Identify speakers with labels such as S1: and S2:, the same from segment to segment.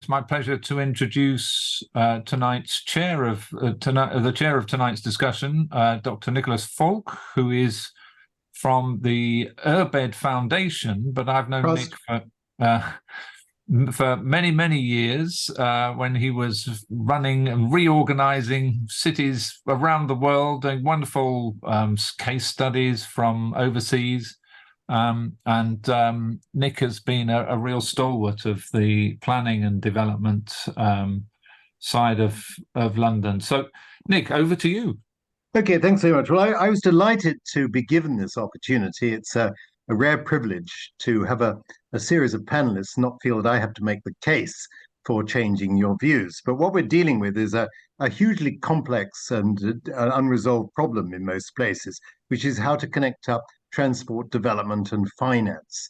S1: It's my pleasure to introduce tonight's chair of the chair of tonight's discussion, Dr. Nicholas Falk, who is from the Urbed Foundation, but I've known Nick for many, many years when he was running and reorganizing cities around the world, doing wonderful case studies from overseas. Nick has been a real stalwart of the planning and development side of London. So, Nick, over to you.
S2: Okay, thanks very much. Well, I was delighted to be given this opportunity. It's a rare privilege to have a series of panelists not feel that I have to make the case for changing your views. But what we're dealing with is a hugely complex and unresolved problem in most places, which is how to connect up transport, development, and finance.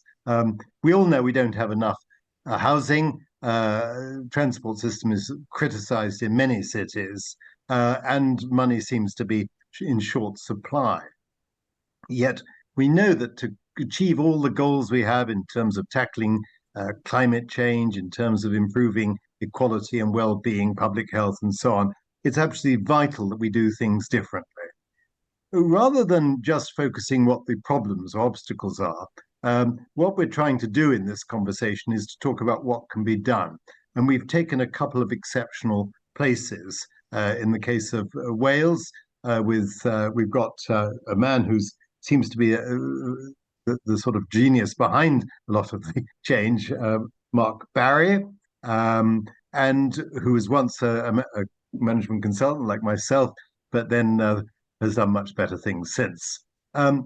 S2: We all know we don't have enough housing. Transport system is criticized in many cities, and money seems to be in short supply. Yet we know that to achieve all the goals we have in terms of tackling climate change, in terms of improving equality and well-being, public health, and so on, it's absolutely vital that we do things differently. Rather than just focusing what the problems or obstacles are, what we're trying to do in this conversation is to talk about what can be done. And we've taken a couple of exceptional places. In the case of Wales, we've got a man who seems to be the sort of genius behind a lot of the change, Mark Barry, and who was once a management consultant like myself, but then has done much better things since.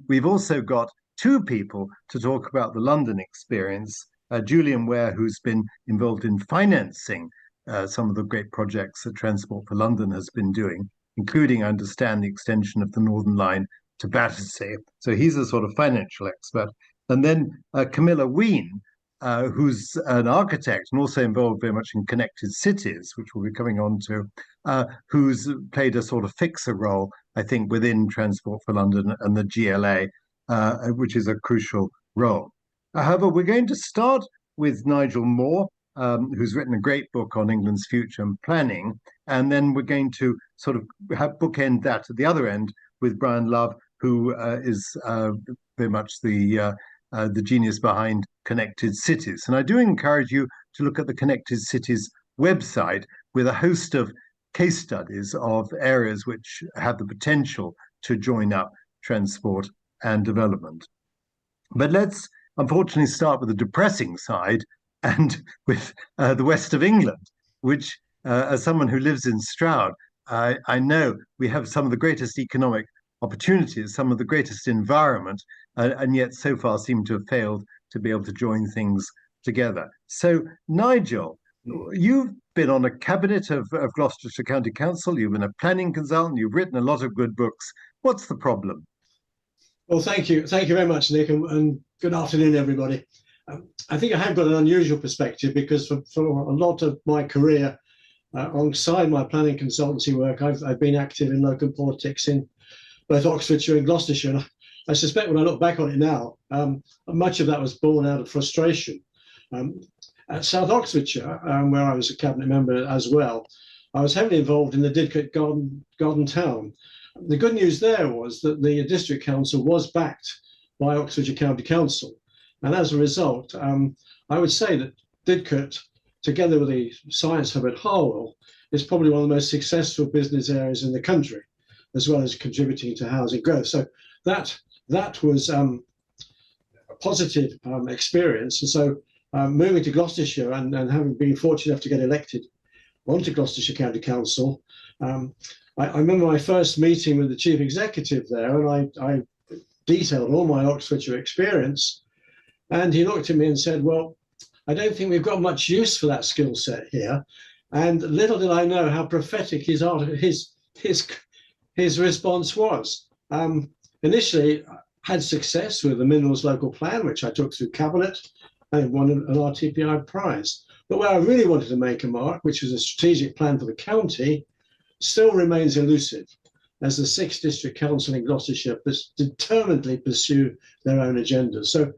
S2: We've also got two people to talk about the London experience. Julian Ware, who's been involved in financing some of the great projects that Transport for London has been doing, including, I understand, the extension of the Northern Line to Battersea. So he's a sort of financial expert. And then Camilla Ween, who's an architect and also involved very much in connected cities, which we'll be coming on to, who's played a sort of fixer role, I think, within Transport for London and the GLA, which is a crucial role. However, we're going to start with Nigel Moore, who's written a great book on England's future and planning, and then we're going to sort of bookend that at the other end with Brian Love, who is very much the genius behind Connected Cities. And I do encourage you to look at the Connected Cities website with a host of case studies of areas which have the potential to join up transport and development. But let's unfortunately start with the depressing side and with the west of England, which as someone who lives in Stroud, I know we have some of the greatest economic opportunities, some of the greatest environment, and yet so far seem to have failed to be able to join things together. So, Nigel, you've been on a cabinet of Gloucestershire County Council, you've been a planning consultant, you've written a lot of good books. What's the problem?
S3: Well, thank you. Thank you very much, Nick, and good afternoon, everybody. I think I have got an unusual perspective because for a lot of my career, alongside my planning consultancy work, I've been active in local politics in both Oxfordshire and Gloucestershire. And I suspect when I look back on it now, much of that was born out of frustration. At South Oxfordshire, where I was a cabinet member as well, I was heavily involved in the Didcot Garden Town. The good news there was that the district council was backed by Oxfordshire County Council. And as a result, I would say that Didcot, together with the Science Hub at Harwell, is probably one of the most successful business areas in the country, as well as contributing to housing growth. So that was a positive experience. And so moving to Gloucestershire and having been fortunate enough to get elected onto Gloucestershire County Council, I remember my first meeting with the chief executive there, and I detailed all my Oxfordshire experience. And he looked at me and said, well, I don't think we've got much use for that skill set here. And little did I know how prophetic his response was. Initially, I had success with the Minerals Local Plan, which I took through Cabinet and won an RTPI prize. But where I really wanted to make a mark, which was a strategic plan for the county, still remains elusive, as the 6th District Council in Gloucestershire determinedly pursue their own agendas. So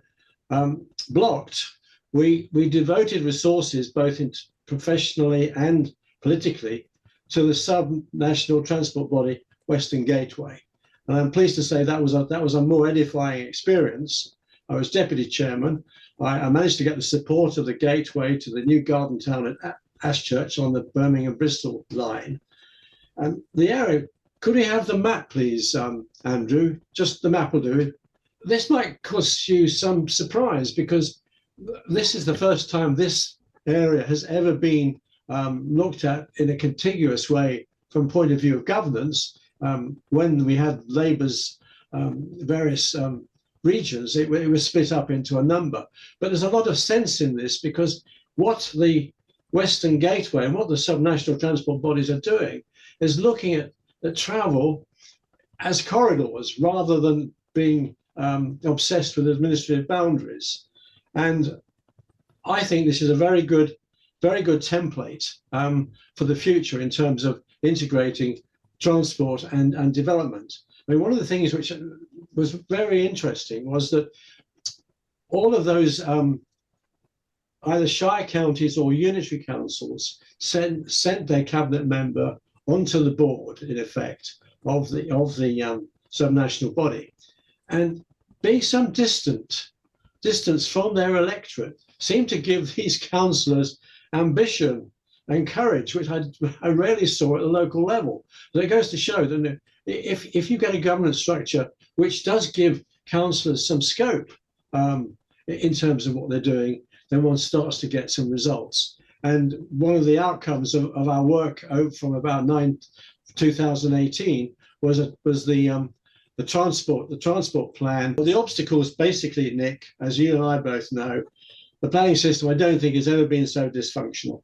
S3: blocked, we devoted resources both into professionally and politically to the sub-national transport body Western Gateway. And I'm pleased to say that was a more edifying experience. I was deputy chairman. I managed to get the support of the Gateway to the new garden town at Ashchurch on the Birmingham-Bristol line. And the area, could we have the map, please, Andrew? Just the map will do. This might cause you some surprise because this is the first time this area has ever been looked at in a contiguous way from point of view of governance. When we had Labour's various regions, it was split up into a number. But there's a lot of sense in this because what the Western Gateway and what the subnational transport bodies are doing is looking at the travel as corridors rather than being obsessed with administrative boundaries. And I think this is a very good template for the future in terms of integrating transport and development. I mean, one of the things which was very interesting was that all of those either shire counties or unitary councils sent their cabinet member onto the board, in effect, of the subnational body, and being some distance from their electorate seemed to give these councillors ambition and courage, which I rarely saw at the local level. But it goes to show that if you get a government structure which does give councillors some scope in terms of what they're doing, then one starts to get some results. And one of the outcomes of our work from about 2018 was the transport plan. Well, the obstacles, basically, Nick, as you and I both know, the planning system, I don't think has ever been so dysfunctional.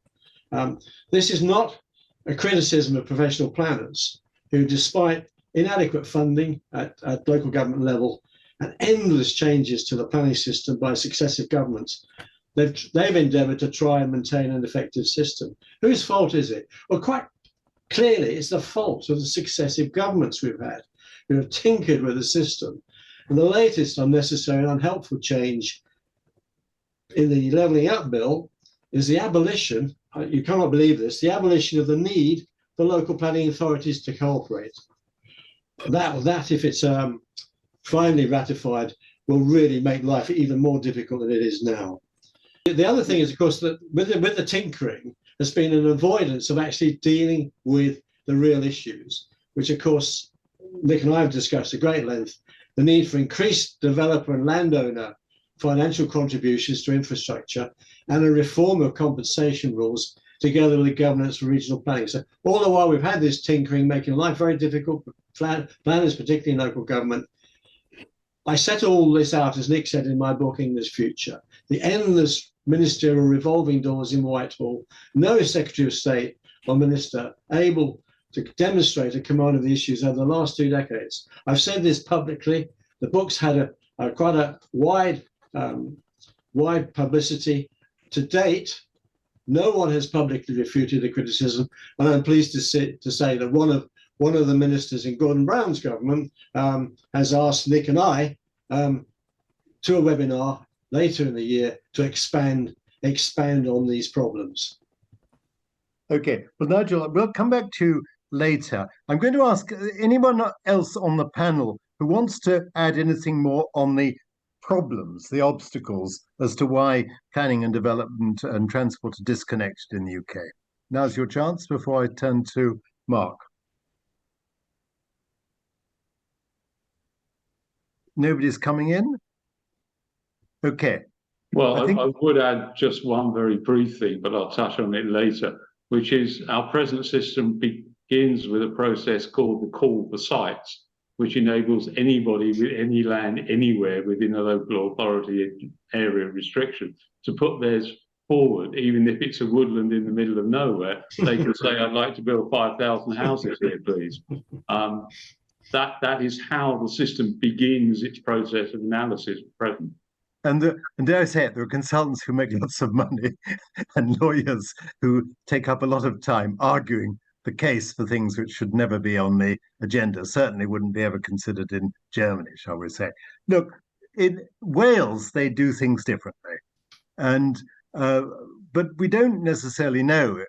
S3: This is not a criticism of professional planners who, despite inadequate funding at local government level and endless changes to the planning system by successive governments, they've endeavoured to try and maintain an effective system. Whose fault is it? Well, quite clearly, it's the fault of the successive governments we've had who have tinkered with the system. And the latest unnecessary and unhelpful change in the Levelling Up Bill is the abolition, you cannot believe this, the abolition of the need for local planning authorities to cooperate. That if it's finally ratified, will really make life even more difficult than it is now. The other thing is, of course, that with the tinkering, there's been an avoidance of actually dealing with the real issues, which, of course, Nick and I have discussed at great length, the need for increased developer and landowner financial contributions to infrastructure and a reform of compensation rules together with the governance for regional planning. So all the while we've had this tinkering, making life very difficult for planners, particularly in local government. I set all this out, as Nick said in my book, English Future, the endless ministerial revolving doors in Whitehall, no Secretary of State or Minister able to demonstrate a command of the issues over the last 2 decades. I've said this publicly. The book's had quite a wide publicity. To date, no one has publicly refuted the criticism, and I'm pleased to say that one of the ministers in Gordon Brown's government has asked Nick and I to a webinar later in the year to expand on these problems.
S2: Okay, well, Nigel, we'll come back to you later. I'm going to ask anyone else on the panel who wants to add anything more on the problems, the obstacles, as to why planning and development and transport are disconnected in the UK. Now's your chance before I turn to Mark. Nobody's coming in? Okay.
S4: Well, I would add just one very brief thing, but I'll touch on it later, which is our present system begins with a process called the call for sites, which enables anybody with any land anywhere within a local authority area restriction to put theirs forward, even if it's a woodland in the middle of nowhere. They can say, I'd like to build 5,000 houses here, please. That is how the system begins its process of analysis at present.
S2: And dare I say it, there are consultants who make lots of money and lawyers who take up a lot of time arguing the case for things which should never be on the agenda, certainly wouldn't be ever considered in Germany, shall we say. Look, in Wales, they do things differently. And but we don't necessarily know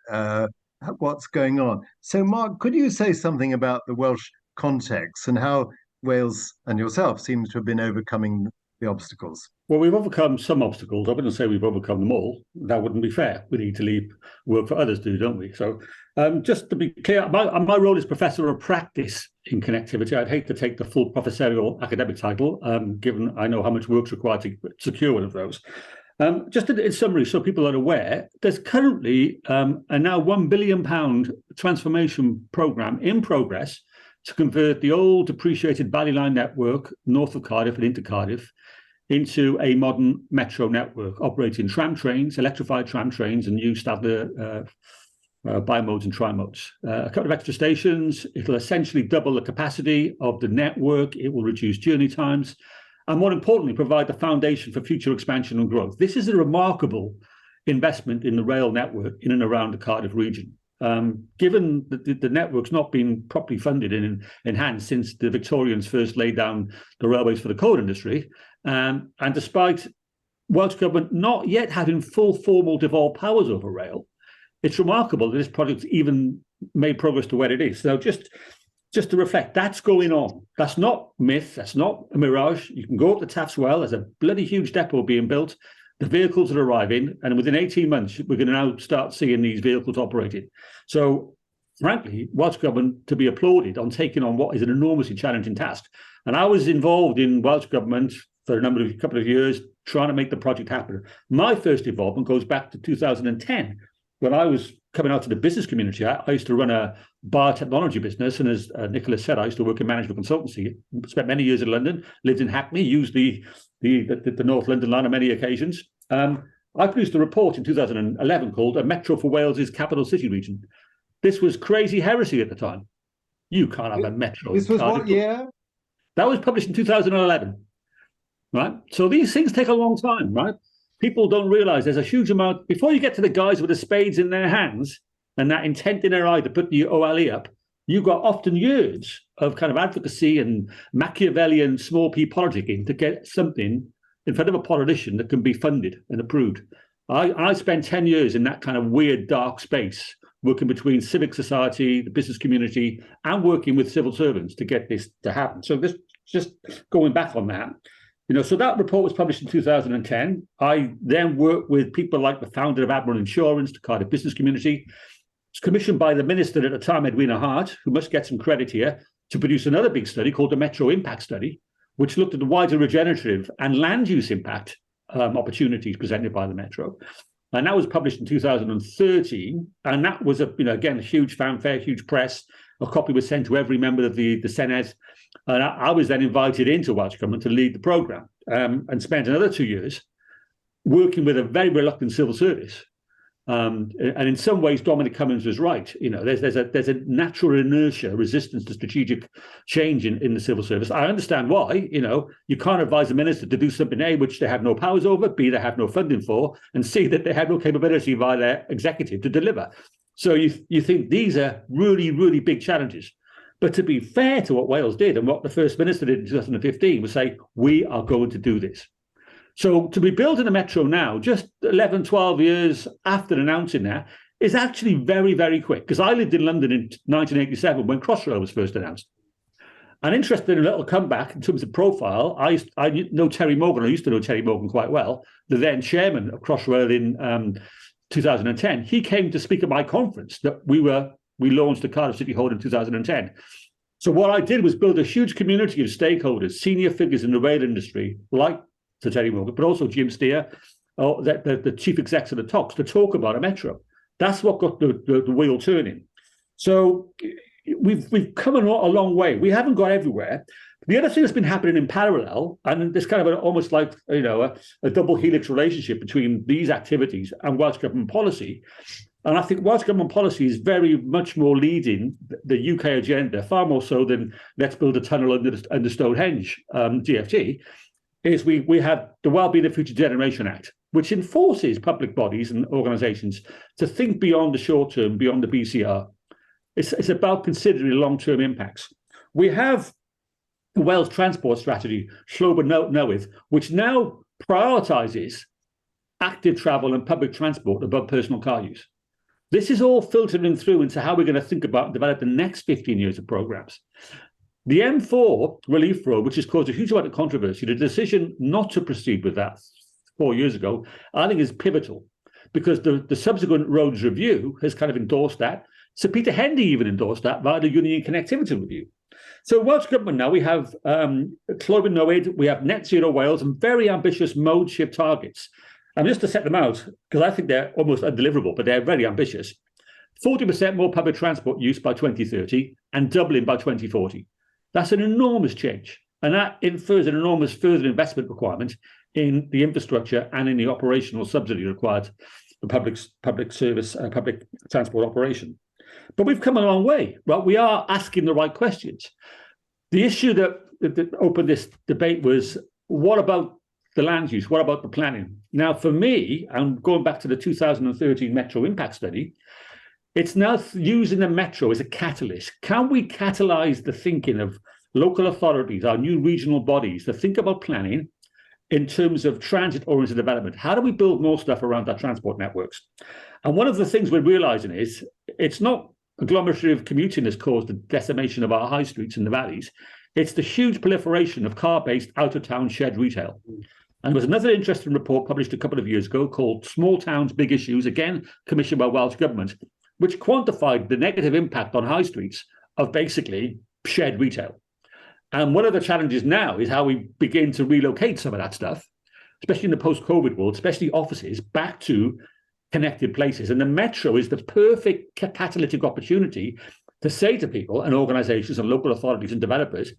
S2: what's going on. So, Mark, could you say something about the Welsh context and how Wales and yourself seems to have been overcoming the obstacles?
S5: Well, we've overcome some obstacles. I wouldn't say we've overcome them all. That wouldn't be fair. We need to leave work for others to do, don't we? So just to be clear, my role is Professor of Practice in Connectivity. I'd hate to take the full professorial academic title, given I know how much work's required to secure one of those. Just in summary, so people are aware, there's currently a now £1 billion transformation programme in progress to convert the old depreciated Valley Line network north of Cardiff and into Cardiff into a modern metro network operating tram trains, electrified tram trains, and new Stadler bimodes and trimodes. A couple of extra stations. It'll essentially double the capacity of the network. It will reduce journey times, and more importantly, provide the foundation for future expansion and growth. This is a remarkable investment in the rail network in and around the Cardiff region. Given that the network's not been properly funded and enhanced since the Victorians first laid down the railways for the coal industry, and despite Welsh Government not yet having full formal devolved powers over rail, it's remarkable that this project even made progress to where it is. So just to reflect, that's going on. That's not myth. That's not a mirage. You can go up to Taff's Well. There's a bloody huge depot being built. The vehicles are arriving, and within 18 months, we're going to now start seeing these vehicles operating. So, frankly, Welsh Government to be applauded on taking on what is an enormously challenging task. And I was involved in Welsh Government for a couple of years, trying to make the project happen. My first involvement goes back to 2010, when I was coming out to the business community. I used to run a biotechnology business, and as Nicholas said, I used to work in management consultancy. Spent many years in London, lived in Hackney, used the North London line on many occasions. I produced a report in 2011 called "A Metro for Wales's Capital City Region." This was crazy heresy at the time. You can't have a metro.
S2: This was what year?
S5: That was published in 2011. Right? So these things take a long time, right? People don't realize there's a huge amount. Before you get to the guys with the spades in their hands and that intent in their eye to put the OLE up, you've got often years of kind of advocacy and Machiavellian small p politicking to get something in front of a politician that can be funded and approved. I spent 10 years in that kind of weird, dark space, working between civic society, the business community, and working with civil servants to get this to happen. So this, just going back on that, so that report was published in 2010. I then worked with people like the founder of Admiral Insurance, the Cardiff business community. It's commissioned by the minister at the time, Edwina Hart, who must get some credit here, to produce another big study called the Metro Impact Study, which looked at the wider regenerative and land use impact opportunities presented by the Metro. And that was published in 2013. And that was, again, a huge fanfare, huge press. A copy was sent to every member of the Senedd. And I was then invited into Welsh Government to lead the programme and spent another 2 years working with a very reluctant civil service. And in some ways, Dominic Cummings was right. There's a natural inertia, resistance to strategic change in the civil service. I understand why. You can't advise a minister to do something, A, which they have no powers over, B, they have no funding for, and C, that they have no capability via their executive to deliver. So you think these are really, really big challenges. But to be fair to what Wales did and what the First Minister did in 2015 was say, we are going to do this. So to be building a metro now, just 11, 12 years after announcing that, is actually very, very quick. Because I lived in London in 1987 when Crossrail was first announced. And interesting, a little comeback in terms of profile, I know Terry Morgan. I used to know Terry Morgan quite well, the then chairman of Crossrail in 2010. He came to speak at my conference that we launched the Cardiff City Hall in 2010. So what I did was build a huge community of stakeholders, senior figures in the rail industry, like Sir Terry Morgan, but also Jim Steer, the chief execs of the TOCs, to talk about a metro. That's what got the wheel turning. So we've come a long way. We haven't got everywhere. The other thing that's been happening in parallel, and there's kind of almost like a double helix relationship between these activities and Welsh Government policy. And I think Welsh Government policy is very much more leading the UK agenda, far more so than let's build a tunnel under Stonehenge, GFG, is we have the Wellbeing of Future Generation Act, which enforces public bodies and organisations to think beyond the short term, beyond the BCR. It's about considering long-term impacts. We have the Wales Transport Strategy, Llwb Newydd, which now prioritises active travel and public transport above personal car use. This is all filtering through into how we're going to think about and develop the next 15 years of programs. The M4 relief road, which has caused a huge amount of controversy, the decision not to proceed with that 4 years ago, I think is pivotal, because the subsequent roads review has kind of endorsed that. Sir Peter Hendy even endorsed that via the Union Connectivity Review. So Welsh Government now, we have Clwyd Nowyd, we have Net Zero Wales, and very ambitious mode shift targets. And just to set them out, because I think they're almost undeliverable, but they're very ambitious. 40% more public transport use by 2030 and doubling by 2040. That's an enormous change. And that infers an enormous further investment requirement in the infrastructure and in the operational subsidy required for public transport operation. But we've come a long way. Well, we are asking the right questions. The issue that opened this debate was, what about the land use? What about the planning? Now, for me, I'm going back to the 2013 Metro Impact Study, it's now using the metro as a catalyst. Can we catalyze the thinking of local authorities, our new regional bodies, to think about planning in terms of transit-oriented development? How do we build more stuff around our transport networks? And one of the things we're realizing is it's not agglomerative commuting that's caused the decimation of our high streets in the valleys. It's the huge proliferation of car-based out-of-town shared retail. And there was another interesting report published a couple of years ago called Small Towns, Big Issues, again commissioned by Welsh Government, which quantified the negative impact on high streets of basically shared retail. And one of the challenges now is how we begin to relocate some of that stuff, especially in the post-COVID world, especially offices, back to connected places. And the metro is the perfect catalytic opportunity to say to people and organizations and local authorities and developers,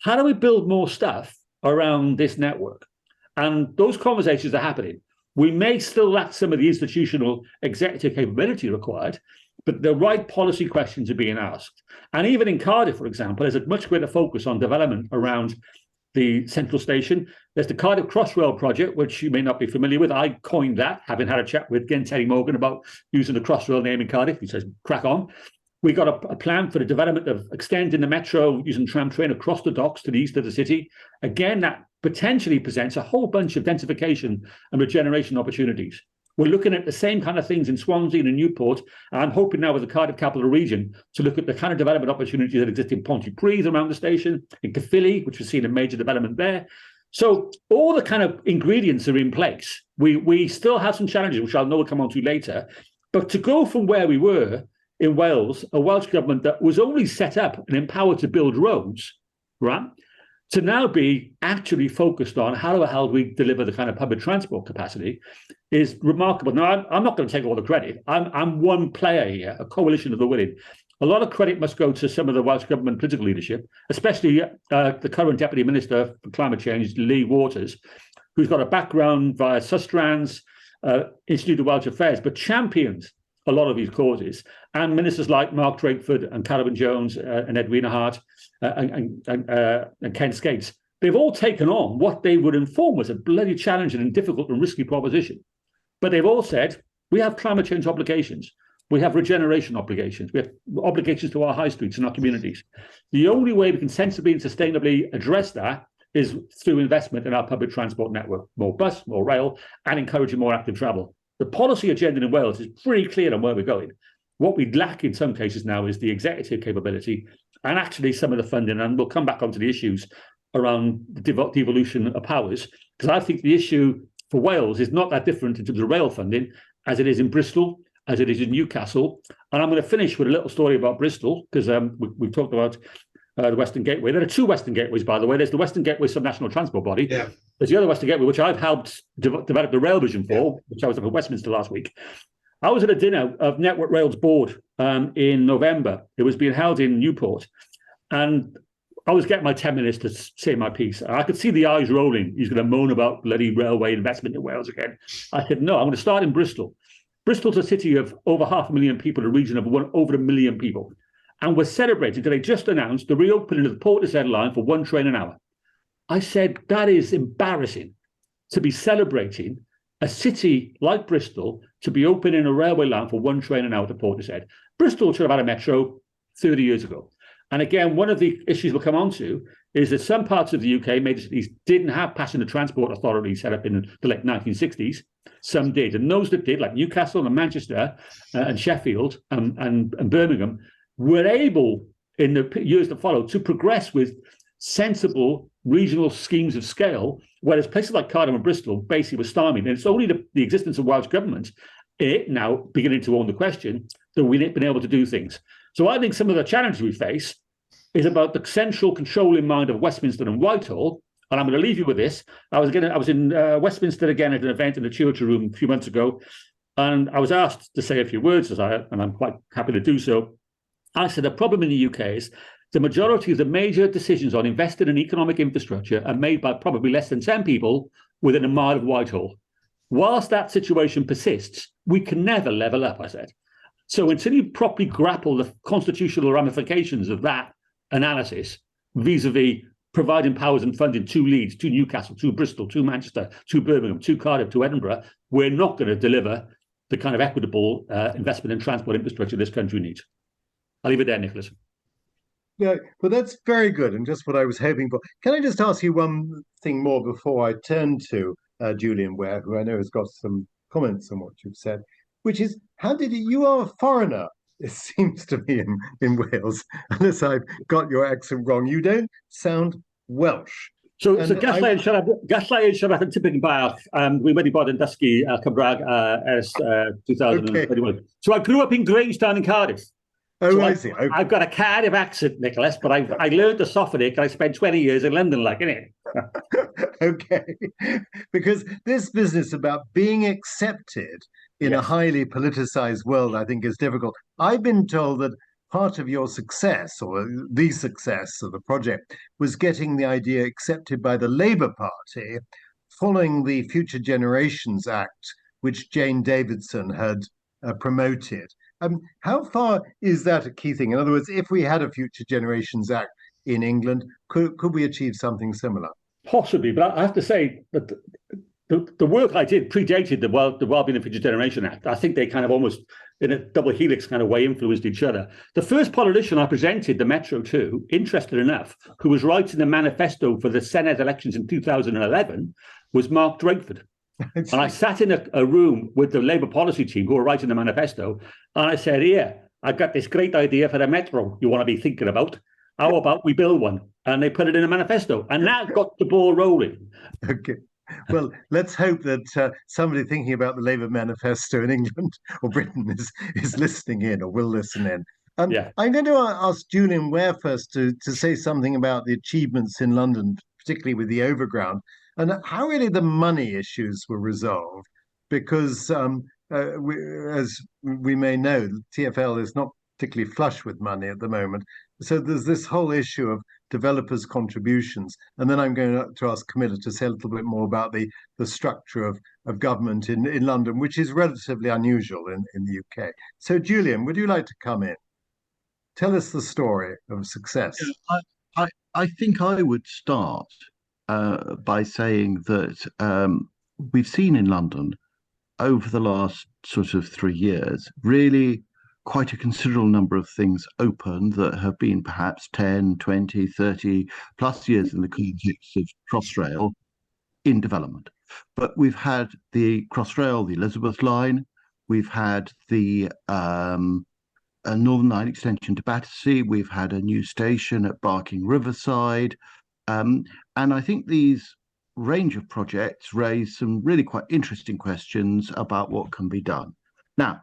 S5: how do we build more stuff around this network? And those conversations are happening. We may still lack some of the institutional executive capability required, but the right policy questions are being asked. And even in Cardiff, for example, there's a much greater focus on development around the central station. There's the Cardiff Crossrail project, which you may not be familiar with. I coined that, having had a chat with Terry Morgan about using the Crossrail name in Cardiff. He says, crack on. We got a plan for the development of extending the metro using tram train across the docks to the east of the city. Again, that potentially presents a whole bunch of densification and regeneration opportunities. We're looking at the same kind of things in Swansea and in Newport. And I'm hoping now with the Cardiff Capital Region to look at the kind of development opportunities that exist in Pontypridd around the station, in Caerphilly, which we've seen a major development there. So all the kind of ingredients are in place. We still have some challenges, which I know we'll come on to later. But to go from where we were in Wales, a Welsh government that was only set up and empowered to build roads, right, to now be actually focused on how the hell we deliver the kind of public transport capacity is remarkable. Now, I'm not going to take all the credit. I'm one player here, a coalition of the willing. A lot of credit must go to some of the Welsh Government political leadership, especially the current Deputy Minister for Climate Change, Lee Waters, who's got a background via Sustrans, Institute of Welsh Affairs, but champions a lot of these causes. And ministers like Mark Drakeford and Caravan Jones and Edwina Hart and Ken Skates, they've all taken on what they would inform was a bloody challenging and difficult and risky proposition. But they've all said, we have climate change obligations. We have regeneration obligations. We have obligations to our high streets and our communities. The only way we can sensibly and sustainably address that is through investment in our public transport network, more bus, more rail, and encouraging more active travel. The policy agenda in Wales is pretty clear on where we're going. What we lack in some cases now is the executive capability and actually some of the funding. And we'll come back onto the issues around the devolution of powers, because I think the issue for Wales is not that different in terms of rail funding as it is in Bristol, as it is in Newcastle. And I'm going to finish with a little story about Bristol, because we've talked about the Western Gateway. There are two Western Gateways, by the way. There's the Western Gateway Subnational Transport Body. Yeah. There's the other Western Gateway, which I've helped develop the rail vision for, which I was up at Westminster last week. I was at a dinner of Network Rail's board in November. It was being held in Newport. And I was getting my 10 minutes to say my piece. I could see the eyes rolling. He's going to moan about bloody railway investment in Wales again. I said, no, I'm going to start in Bristol. Bristol's a city of over 500,000 people, a region of over 1 million people. And we're celebrating today, just announced the reopening of the Portishead line for 1 train an hour. I said, that is embarrassing to be celebrating a city like Bristol to be opening a railway line for 1 train an hour to Portishead. Bristol should have had a metro 30 years ago. And again, one of the issues we'll come on to is that some parts of the UK, major cities, didn't have passenger transport authorities set up in the late 1960s. Some did. And those that did, like Newcastle and Manchester and Sheffield and Birmingham, were able, in the years that followed, to progress with sensible regional schemes of scale, whereas places like Cardiff and Bristol basically were stymied. And it's only the existence of Welsh government, now beginning to own the question, that we've been able to do things. So I think some of the challenges we face is about the central controlling mind of Westminster and Whitehall. And I'm going to leave you with this. I was in Westminster again at an event in the Church Room a few months ago, and I was asked to say a few words, and I'm quite happy to do so. I said the problem in the UK is the majority of the major decisions on investing in economic infrastructure are made by probably less than 10 people within a mile of Whitehall. Whilst that situation persists, we can never level up, I said. So until you properly grapple the constitutional ramifications of that analysis vis-a-vis providing powers and funding to Leeds, to Newcastle, to Bristol, to Manchester, to Birmingham, to Cardiff, to Edinburgh, we're not going to deliver the kind of equitable investment in transport infrastructure this country needs. I'll leave it there, Nicholas.
S2: Yeah, well, that's very good and just what I was hoping for. Can I just ask you one thing more before I turn to Julian Ware, who I know has got some comments on what you've said, which is, you are a foreigner, it seems to me, in Wales, unless I've got your accent wrong. You don't sound Welsh.
S5: So gaslight yn siarad yn tipyn bach. We wedi bod yn dysgu Cymraeg ers 2021. Okay. So I grew up in Grangetown in Cardiff.
S2: Oh,
S5: so
S2: I see. Okay.
S5: I've got a Cardiff accent, Nicholas, but I learned to soften it, and I spent 20 years in London, like, innit?
S2: Okay. Because this business about being accepted in a highly politicized world, I think, is difficult. I've been told that part of your success, or the success of the project, was getting the idea accepted by the Labour Party following the Future Generations Act, which Jane Davidson had promoted. How far is that a key thing? In other words, if we had a Future Generations Act in England, could we achieve something similar?
S5: Possibly, but I have to say that the work I did predated the Wellbeing and Future Generation Act. I think they kind of almost, in a double helix kind of way, influenced each other. The first politician I presented the Metro to, interested enough, who was writing the manifesto for the Senedd elections in 2011, was Mark Drakeford. And I sat in a room with the Labour policy team who were writing the manifesto, and I said, here, I've got this great idea for a metro you want to be thinking about. How about we build one? And they put it in a manifesto, and that got the ball rolling.
S2: Okay. Well, let's hope that somebody thinking about the Labour manifesto in England or Britain is listening in, or will listen in. I'm going to ask Julian Ware first to say something about the achievements in London, particularly with the Overground, and how really the money issues were resolved. Because as we may know, TfL is not particularly flush with money at the moment. So there's this whole issue of developers' contributions. And then I'm going to ask Camilla to say a little bit more about the structure of government in London, which is relatively unusual in the UK. So Julian, would you like to come in? Tell us the story of success.
S6: I think I would start by saying that we've seen in London over the last sort of 3 years, really quite a considerable number of things open that have been perhaps 10, 20, 30 plus years in the context of Crossrail in development. But we've had the Crossrail, the Elizabeth line, we've had the Northern Line extension to Battersea, we've had a new station at Barking Riverside, and I think these range of projects raise some really quite interesting questions about what can be done. Now,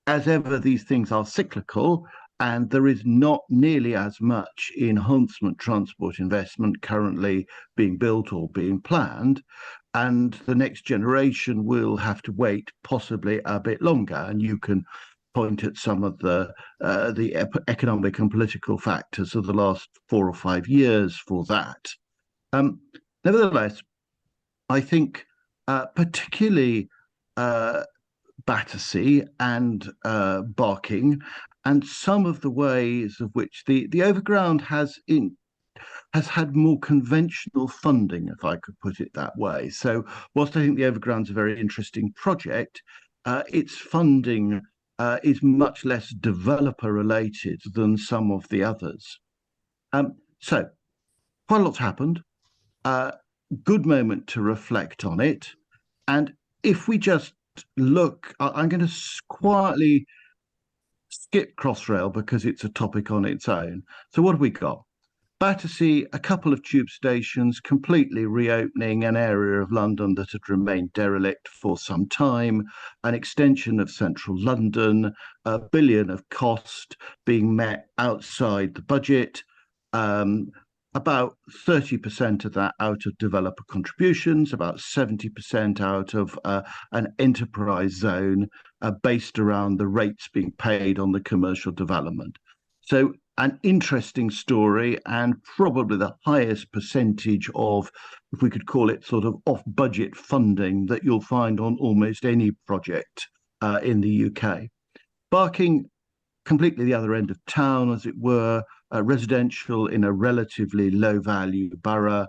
S6: as ever, these things are cyclical, and there is not nearly as much enhancement transport investment currently being built or being planned, and the next generation will have to wait possibly a bit longer. And you can point at some of the economic and political factors of the last 4 or 5 years for that. Nevertheless, I think particularly Battersea and Barking, and some of the ways of which the Overground has had more conventional funding, if I could put it that way. So whilst I think the Overground's a very interesting project, its funding is much less developer related than some of the others. So quite a lot's happened. Good moment to reflect on it. And if we just look, I'm going to quietly skip Crossrail because it's a topic on its own. So what have we got? Battersea, a couple of tube stations completely reopening an area of London that had remained derelict for some time, an extension of central London, £1 billion of cost being met outside the budget, about 30% of that out of developer contributions, about 70% out of an enterprise zone based around the rates being paid on the commercial development. So an interesting story, and probably the highest percentage of, if we could call it, sort of off-budget funding that you'll find on almost any project in the UK. Barking, completely the other end of town, as it were, residential in a relatively low-value borough,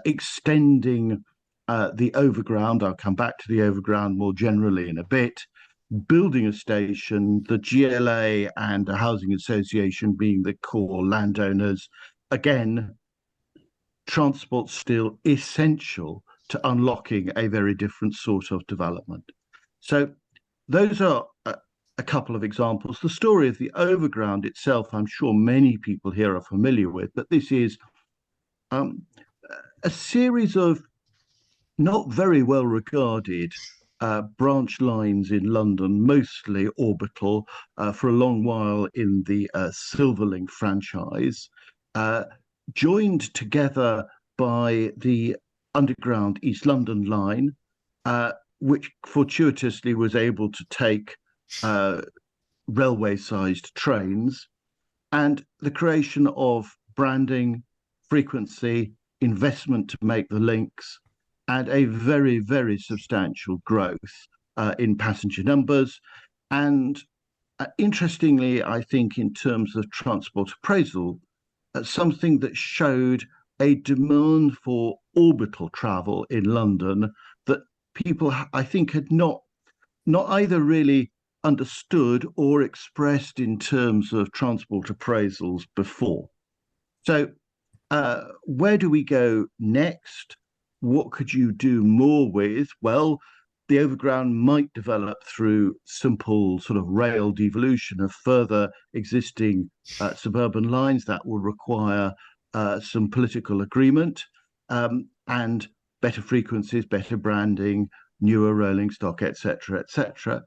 S6: extending the overground. I'll come back to the overground more generally in a bit. Building a station, the GLA and a housing association being the core landowners. Again, transport still essential to unlocking a very different sort of development. So those are a couple of examples. The story of the overground itself, I'm sure many people here are familiar with, but this is a series of not very well regarded branch lines in London, mostly orbital, for a long while in the Silverlink franchise, joined together by the underground East London line, which fortuitously was able to take railway-sized trains, and the creation of branding, frequency, investment to make the links, and a very, very substantial growth in passenger numbers. And interestingly, I think in terms of transport appraisal, something that showed a demand for orbital travel in London that people, I think, had not either really understood or expressed in terms of transport appraisals before. So where do we go next? What could you do more with? Well, the overground might develop through simple sort of rail devolution of further existing suburban lines. That will require some political agreement and better frequencies, better branding, newer rolling stock, etc., etc.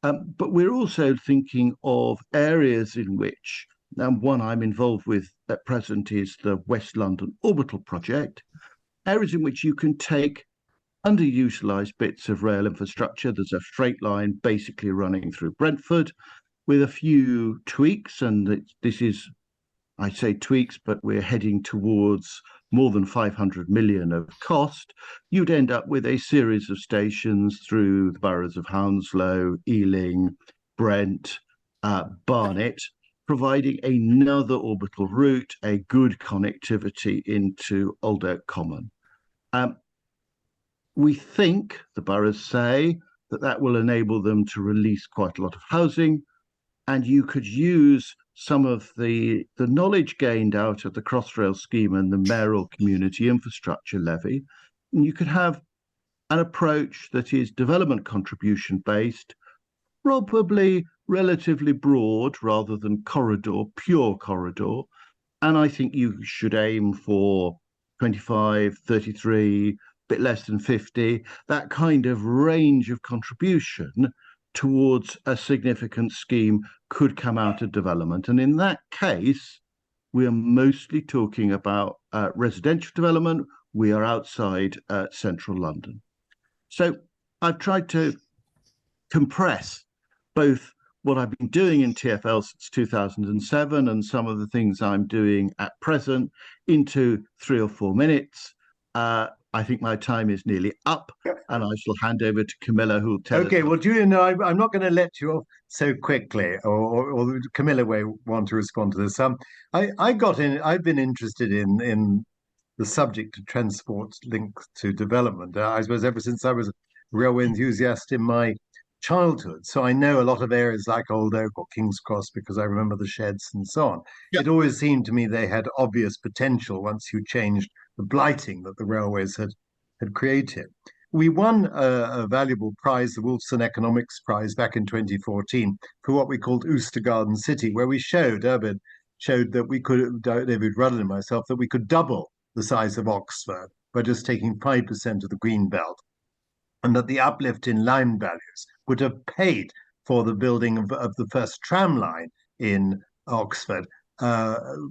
S6: But we're also thinking of areas in which, and one I'm involved with at present is the West London Orbital Project, areas in which you can take underutilized bits of rail infrastructure. There's a freight line basically running through Brentford with a few tweaks, and this is, I say tweaks, but we're heading towards more than 500 million of cost. You'd end up with a series of stations through the boroughs of Hounslow, Ealing, Brent, Barnet, providing another orbital route, a good connectivity into Old Oak Common. We think, the boroughs say, that will enable them to release quite a lot of housing, and you could use some of the knowledge gained out of the Crossrail scheme and the mayoral community infrastructure levy, and you could have an approach that is development contribution based, probably relatively broad rather than pure corridor. And I think you should aim for 25, 33, bit less than 50, that kind of range of contribution towards a significant scheme could come out of development. And in that case, we are mostly talking about residential development. We are outside central London. So I've tried to compress both what I've been doing in TfL since 2007 and some of the things I'm doing at present into 3 or 4 minutes. I think my time is nearly up, and I shall hand over to Camilla, who will tell us.
S2: Okay, well, Julian, no, I'm not going to let you off so quickly, or Camilla may want to respond to this. I've been interested in the subject of transport linked to development. I suppose ever since I was a railway enthusiast in my childhood. So I know a lot of areas like Old Oak or King's Cross because I remember the sheds and so on.
S6: Yeah.
S2: It always seemed to me they had obvious potential once you changed the blighting that the railways had created. We won a valuable prize, the Wolfson Economics Prize, back in 2014 for what we called Oostergarden City, where we Urbid showed that we could, David Ruddle and myself, that we could double the size of Oxford by just taking 5% of the green belt, and that the uplift in line values would have paid for the building of the first tram line in Oxford,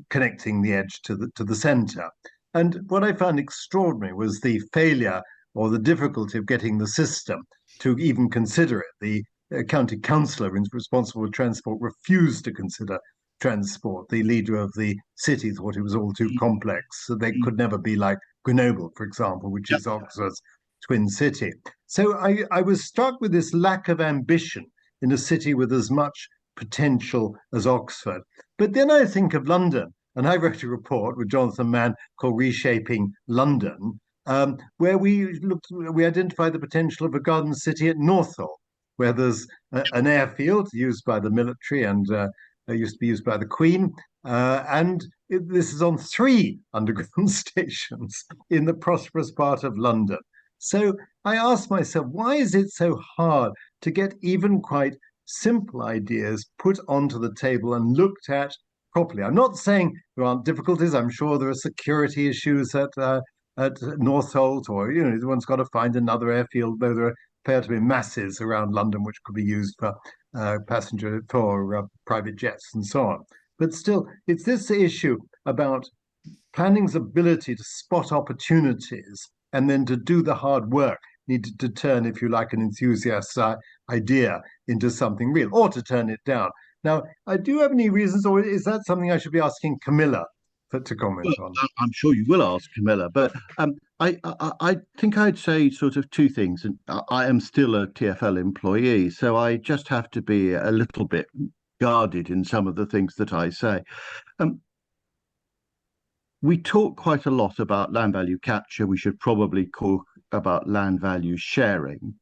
S2: connecting the edge to the centre. And what I found extraordinary was the failure or the difficulty of getting the system to even consider it. The county councillor responsible for transport refused to consider transport. The leader of the city thought it was all too complex, so they could never be like Grenoble, for example, which is Oxford's twin city. So I was struck with this lack of ambition in a city with as much potential as Oxford. But then I think of London, and I wrote a report with Jonathan Mann called Reshaping London, where we identified the potential of a garden city at Northolt, where there's an airfield used by the military and used to be used by the Queen. This is on 3 underground stations in the prosperous part of London. So I asked myself, why is it so hard to get even quite simple ideas put onto the table and looked at properly? I'm not saying there aren't difficulties. I'm sure there are security issues at Northolt, or one's got to find another airfield, though there appear to be masses around London which could be used for private jets and so on. But still, it's this issue about planning's ability to spot opportunities and then to do the hard work needed to turn, if you like, an enthusiast's idea into something real, or to turn it down. Now, do you have any reasons, or is that something I should be asking Camilla to comment on?
S6: I'm sure you will ask Camilla, but I think I'd say sort of 2 things. And I am still a TfL employee, so I just have to be a little bit guarded in some of the things that I say. We talk quite a lot about land value capture. We should probably talk about land value sharing.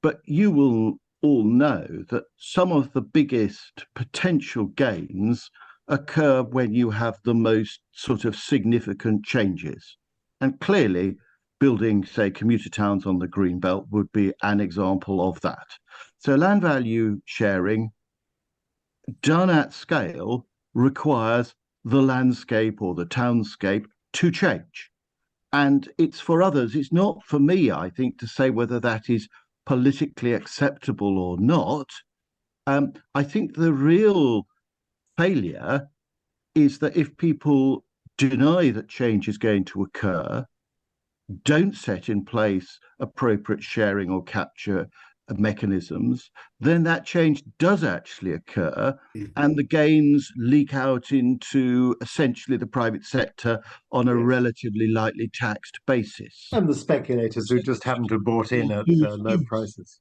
S6: But you will all know that some of the biggest potential gains occur when you have the most sort of significant changes. And clearly, building, say, commuter towns on the green belt would be an example of that. So land value sharing done at scale requires the landscape or the townscape to change. And it's for others. It's not for me, I think, to say whether that is politically acceptable or not. I think the real failure is that if people deny that change is going to occur, don't set in place appropriate sharing or capture mechanisms, then that change does actually occur, and the gains leak out into essentially the private sector on a relatively lightly taxed basis.
S2: And the speculators who just happen to have bought in at low prices.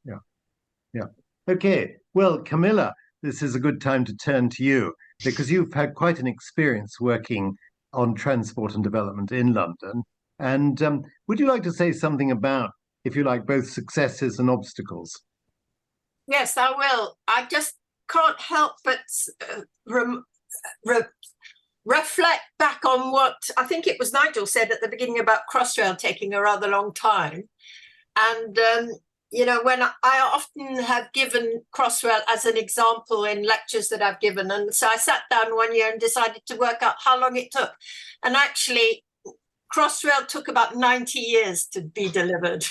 S2: Yeah. Okay. Well, Camilla, this is a good time to turn to you, because you've had quite an experience working on transport and development in London. And would you like to say something about, if you like, both successes and obstacles?
S7: Yes, I will. I just can't help but reflect back on what I think it was Nigel said at the beginning about Crossrail taking a rather long time. And, when I often have given Crossrail as an example in lectures that I've given. And so I sat down one year and decided to work out how long it took. And actually, Crossrail took about 90 years to be delivered.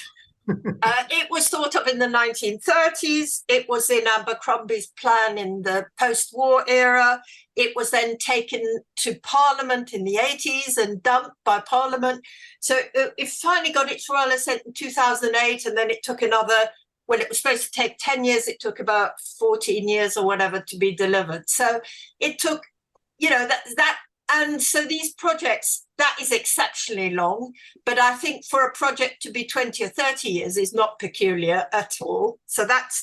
S7: It was thought of in the 1930s. It was in Abercrombie's plan in the post-war era. It was then taken to Parliament in the 80s and dumped by Parliament. So it finally got its royal assent in 2008, and then it took another, when it was supposed to take 10 years, it took about 14 years or whatever to be delivered. So it took, and so these projects, that is exceptionally long, but I think for a project to be 20 or 30 years is not peculiar at all. So that's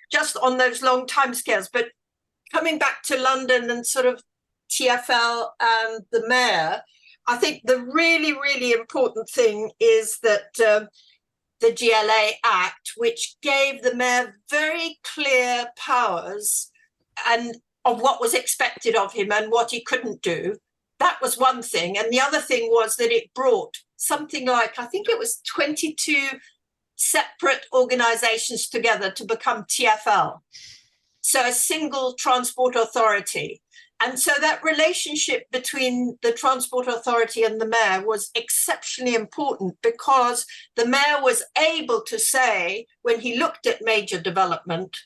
S7: just on those long timescales. But coming back to London and sort of TfL and the mayor, I think the really, really important thing is that the GLA Act, which gave the mayor very clear powers and of what was expected of him and what he couldn't do. That was one thing. And the other thing was that it brought something like, I think it was 22 separate organizations together to become TfL. So a single transport authority. And so that relationship between the transport authority and the mayor was exceptionally important, because the mayor was able to say, when he looked at major development,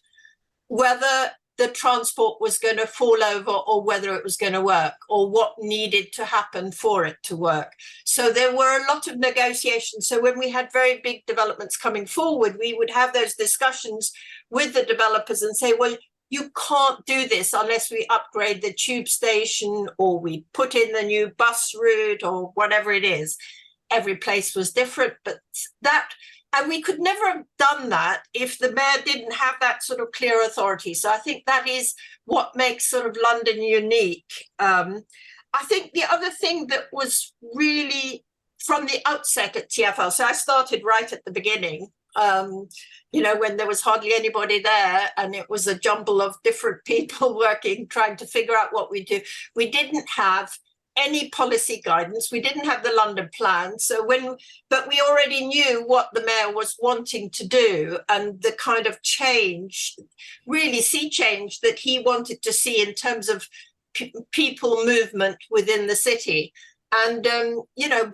S7: whether the transport was going to fall over or whether it was going to work, or what needed to happen for it to work. So there were a lot of negotiations. So when we had very big developments coming forward, we would have those discussions with the developers and say, well, you can't do this unless we upgrade the tube station or we put in the new bus route or whatever it is. Every place was different, but that, and we could never have done that if the mayor didn't have that sort of clear authority. So I think that is what makes sort of London unique. I think the other thing that was really from the outset at TfL, so I started right at the beginning, when there was hardly anybody there and it was a jumble of different people working, trying to figure out what we do. We didn't have any policy guidance. We didn't have the London plan. But we already knew what the mayor was wanting to do and the kind of change, really sea change that he wanted to see in terms of people movement within the city. And,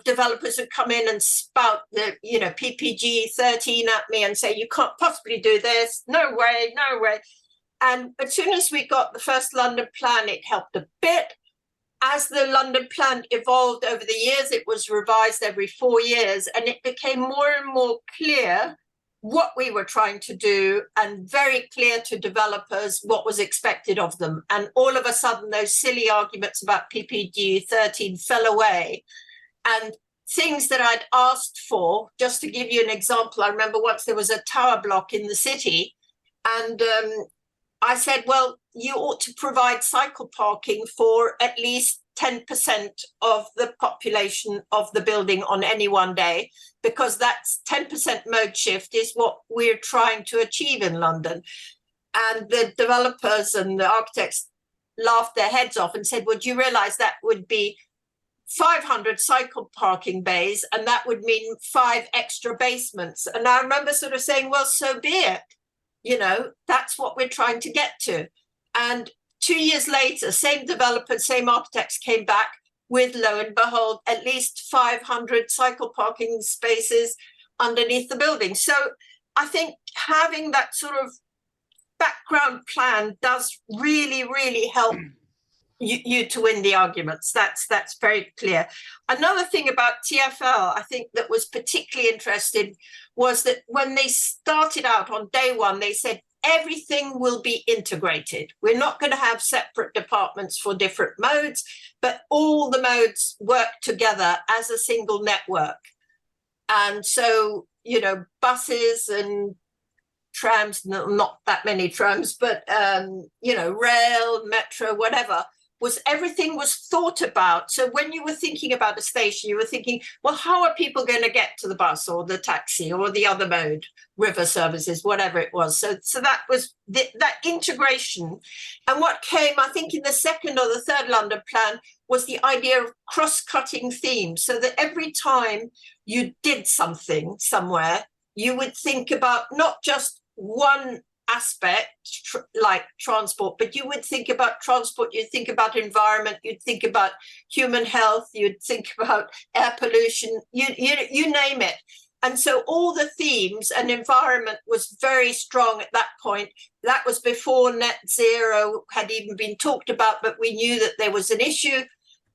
S7: developers would come in and spout the, PPG 13 at me and say, you can't possibly do this. No way, no way. And as soon as we got the first London plan, it helped a bit. As the London plan evolved over the years, it was revised every 4 years, and it became more and more clear what we were trying to do and very clear to developers what was expected of them. And all of a sudden, those silly arguments about PPG 13 fell away. And things that I'd asked for, just to give you an example, I remember once there was a tower block in the city, and I said, well, you ought to provide cycle parking for at least 10% of the population of the building on any one day, because that's 10% mode shift is what we're trying to achieve in London. And the developers and the architects laughed their heads off and said, well, do you realize that would be 500 cycle parking bays, and that would mean 5 extra basements? And I remember sort of saying, well, so be it. That's what we're trying to get to. And 2 years later, same developers, same architects came back with, lo and behold, at least 500 cycle parking spaces underneath the building. So I think having that sort of background plan does really, really help you to win the arguments. That's very clear. Another thing about TfL, I think, that was particularly interesting was that when they started out on day one, they said, everything will be integrated. We're not going to have separate departments for different modes, but all the modes work together as a single network. And so, buses and trams, not that many trams, but, rail, metro, whatever, everything was thought about. So when you were thinking about a station, you were thinking, well, how are people going to get to the bus or the taxi or the other mode, river services, whatever it was. So that was that integration. And what came, I think, in the second or the third London plan was the idea of cross-cutting themes, so that every time you did something somewhere, you would think about not just one aspect like transport, but you would think about transport, you'd think about environment, you'd think about human health, you'd think about air pollution, you name it. And so all the themes, and environment was very strong at that point. That was before net zero had even been talked about, but we knew that there was an issue.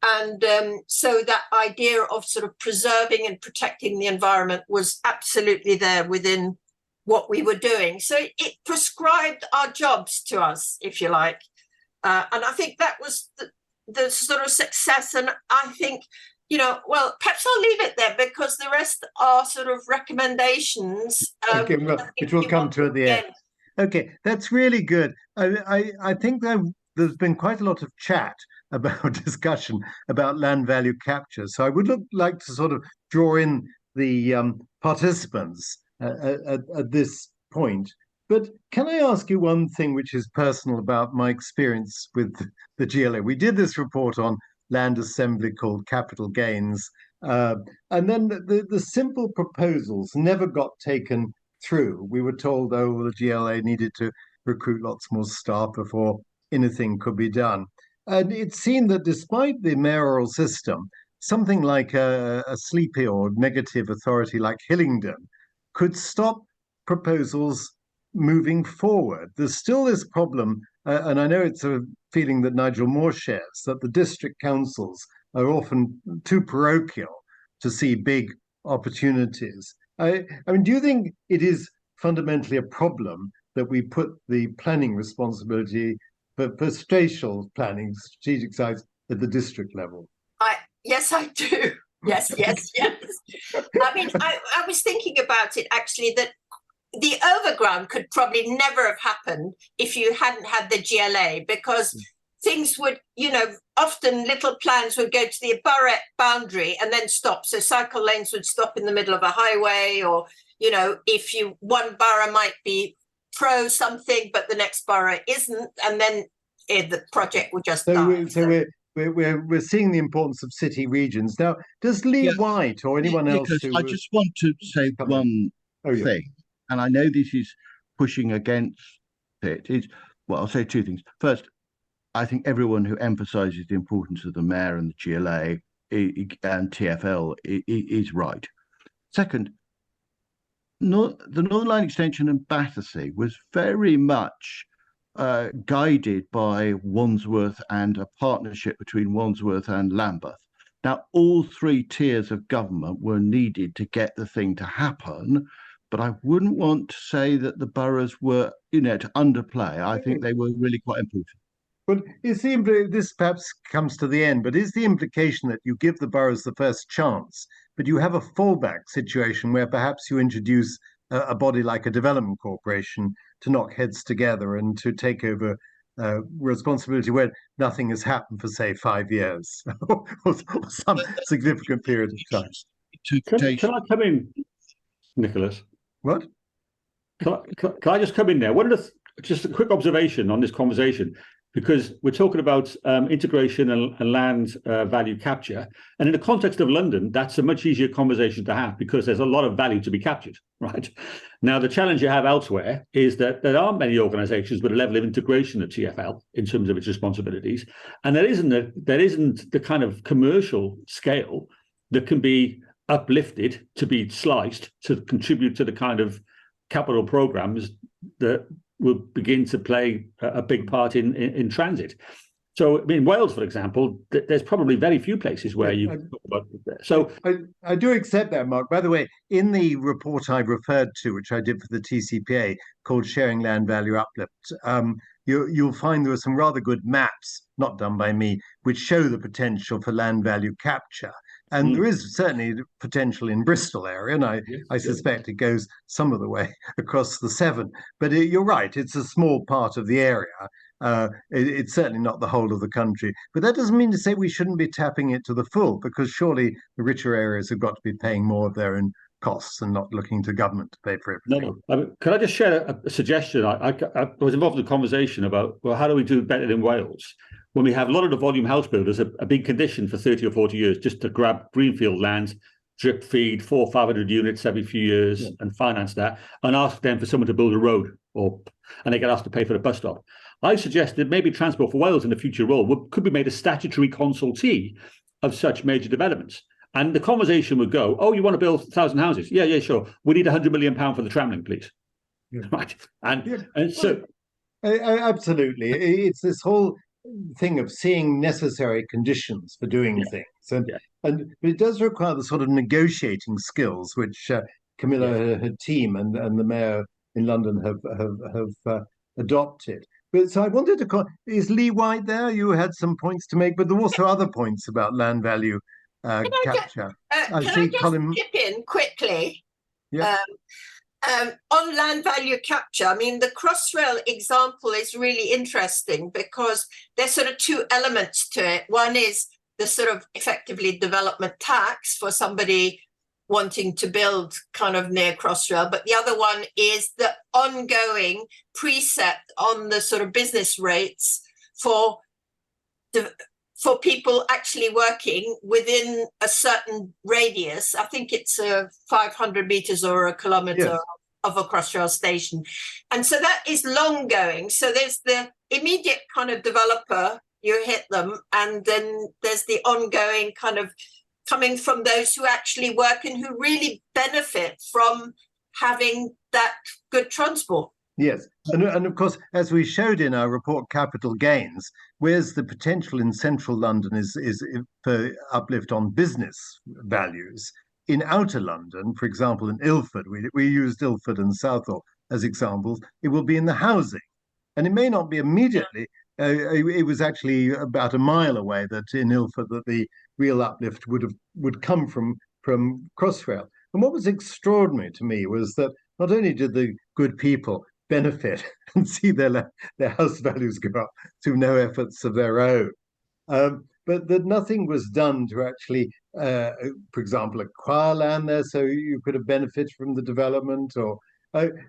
S7: And so that idea of sort of preserving and protecting the environment was absolutely there within what we were doing. So it prescribed our jobs to us, if you like. And I think that was the sort of success. And I think, well, perhaps I'll leave it there, because the rest are sort of recommendations.
S2: Okay, well, which we'll come to at the end. Okay, that's really good. I think there's been quite a lot of chat about discussion about land value capture. So I would like to sort of draw in the participants at this point. But can I ask you one thing which is personal about my experience with the GLA? We did this report on land assembly called Capital Gains, and then the simple proposals never got taken through. We were told, oh, the GLA needed to recruit lots more staff before anything could be done. And it seemed that despite the mayoral system, something like a sleepy or negative authority like Hillingdon could stop proposals moving forward. There's still this problem, and I know it's a feeling that Nigel Moore shares, that the district councils are often too parochial to see big opportunities. I mean, do you think it is fundamentally a problem that we put the planning responsibility for spatial planning, strategic sites, at the district level?
S7: Yes, I do. Yes. I mean, I was thinking about it actually, that the overground could probably never have happened if you hadn't had the GLA, because things would, often little plans would go to the borough boundary and then stop. So cycle lanes would stop in the middle of a highway, or, if one borough might be pro something, but the next borough isn't, and then the project would just die.
S2: We're seeing the importance of city regions. Now, does Lee White or anyone else
S6: I just want to say one thing, and I know this is pushing against it. I'll say two things. First, I think everyone who emphasises the importance of the mayor and the GLA and TfL is right. Second, the Northern Line extension and Battersea was very much guided by Wandsworth and a partnership between Wandsworth and Lambeth. Now, all three tiers of government were needed to get the thing to happen, but I wouldn't want to say that the boroughs were, to underplay. I think they were really quite important.
S2: But this perhaps comes to the end, but is the implication that you give the boroughs the first chance, but you have a fallback situation where perhaps you introduce a body like a development corporation to knock heads together and to take over responsibility when nothing has happened for, say, 5 years or some significant period of time?
S5: Can I come in, Nicholas?
S2: What?
S5: Can I just come in there? Just a quick observation on this conversation, because we're talking about integration and land value capture. And in the context of London, that's a much easier conversation to have because there's a lot of value to be captured, right? Now, the challenge you have elsewhere is that there aren't many organisations with a level of integration at TfL in terms of its responsibilities. And there isn't the kind of commercial scale that can be uplifted to be sliced to contribute to the kind of capital programmes that will begin to play a big part in transit. So, in Wales, for example, there's probably very few places where you talk about that. So,
S2: I do accept that, Mark. By the way, in the report I referred to, which I did for the TCPA, called Sharing Land Value Uplift, you'll find there are some rather good maps, not done by me, which show the potential for land value capture. And there is certainly potential in Bristol area, and I suspect it goes some of the way across the Severn. But you're right, it's a small part of the area. It's certainly not the whole of the country. But that doesn't mean to say we shouldn't be tapping it to the full, because surely the richer areas have got to be paying more of their own costs and not looking to government to pay for everything.
S5: No. Can I just share a suggestion? I was involved in a conversation about, well, how do we do better in Wales? When we have a lot of the volume house builders, a big condition for 30 or 40 years, just to grab greenfield land, drip feed 400 or 500 units every few years and finance that, and ask them for someone to build a road, and they get asked to pay for the bus stop. I suggested maybe Transport for Wales in the future role could be made a statutory consultee of such major developments. And the conversation would go, oh, you want to build 1,000 houses? Yeah, sure. We need £100 million for the tramlink, please. Yeah. Right. And so...
S2: Absolutely. It's this whole thing of seeing necessary conditions for doing things. But it does require the sort of negotiating skills which Camilla, her team, and the mayor in London have adopted. But so I wanted to is Lee White there? You had some points to make, but there were also other points about land value capture.
S7: Can I just chip in quickly?
S2: Yeah.
S7: On land value capture, I mean, the Crossrail example is really interesting because there's sort of two elements to it. One is the sort of effectively development tax for somebody wanting to build kind of near Crossrail, but the other one is the ongoing precept on the sort of business rates for people actually working within a certain radius. I think it's 500 meters or a kilometer. Yes. Of a Crossrail station. And so that is long going. So there's the immediate kind of developer, you hit them, and then there's the ongoing kind of coming from those who actually work and who really benefit from having that good transport.
S2: Yes, and of course, as we showed in our report, Capital Gains, where's the potential in central London is for uplift on business values. In outer London, for example, in Ilford, we used Ilford and Southall as examples, it will be in the housing. And it may not be immediately, it was actually about a mile away that in Ilford that the real uplift would come from Crossrail. And what was extraordinary to me was that not only did the good people benefit and see their house values go up through no efforts of their own, but that nothing was done to actually, for example, acquire land there so you could have benefited from the development, or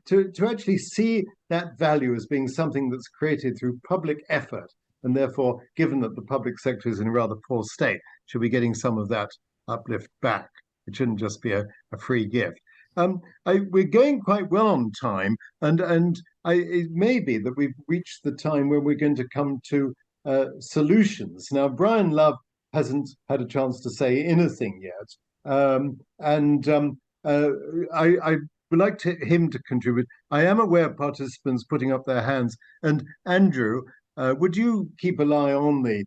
S2: to actually see that value as being something that's created through public effort, and therefore, given that the public sector is in a rather poor state, should be getting some of that uplift back. It shouldn't just be a free gift. We're going quite well on time, and it may be that we've reached the time when we're going to come to solutions. Now, Brian Love hasn't had a chance to say anything yet, I would like him to contribute. I am aware of participants putting up their hands, and Andrew, would you keep an eye on the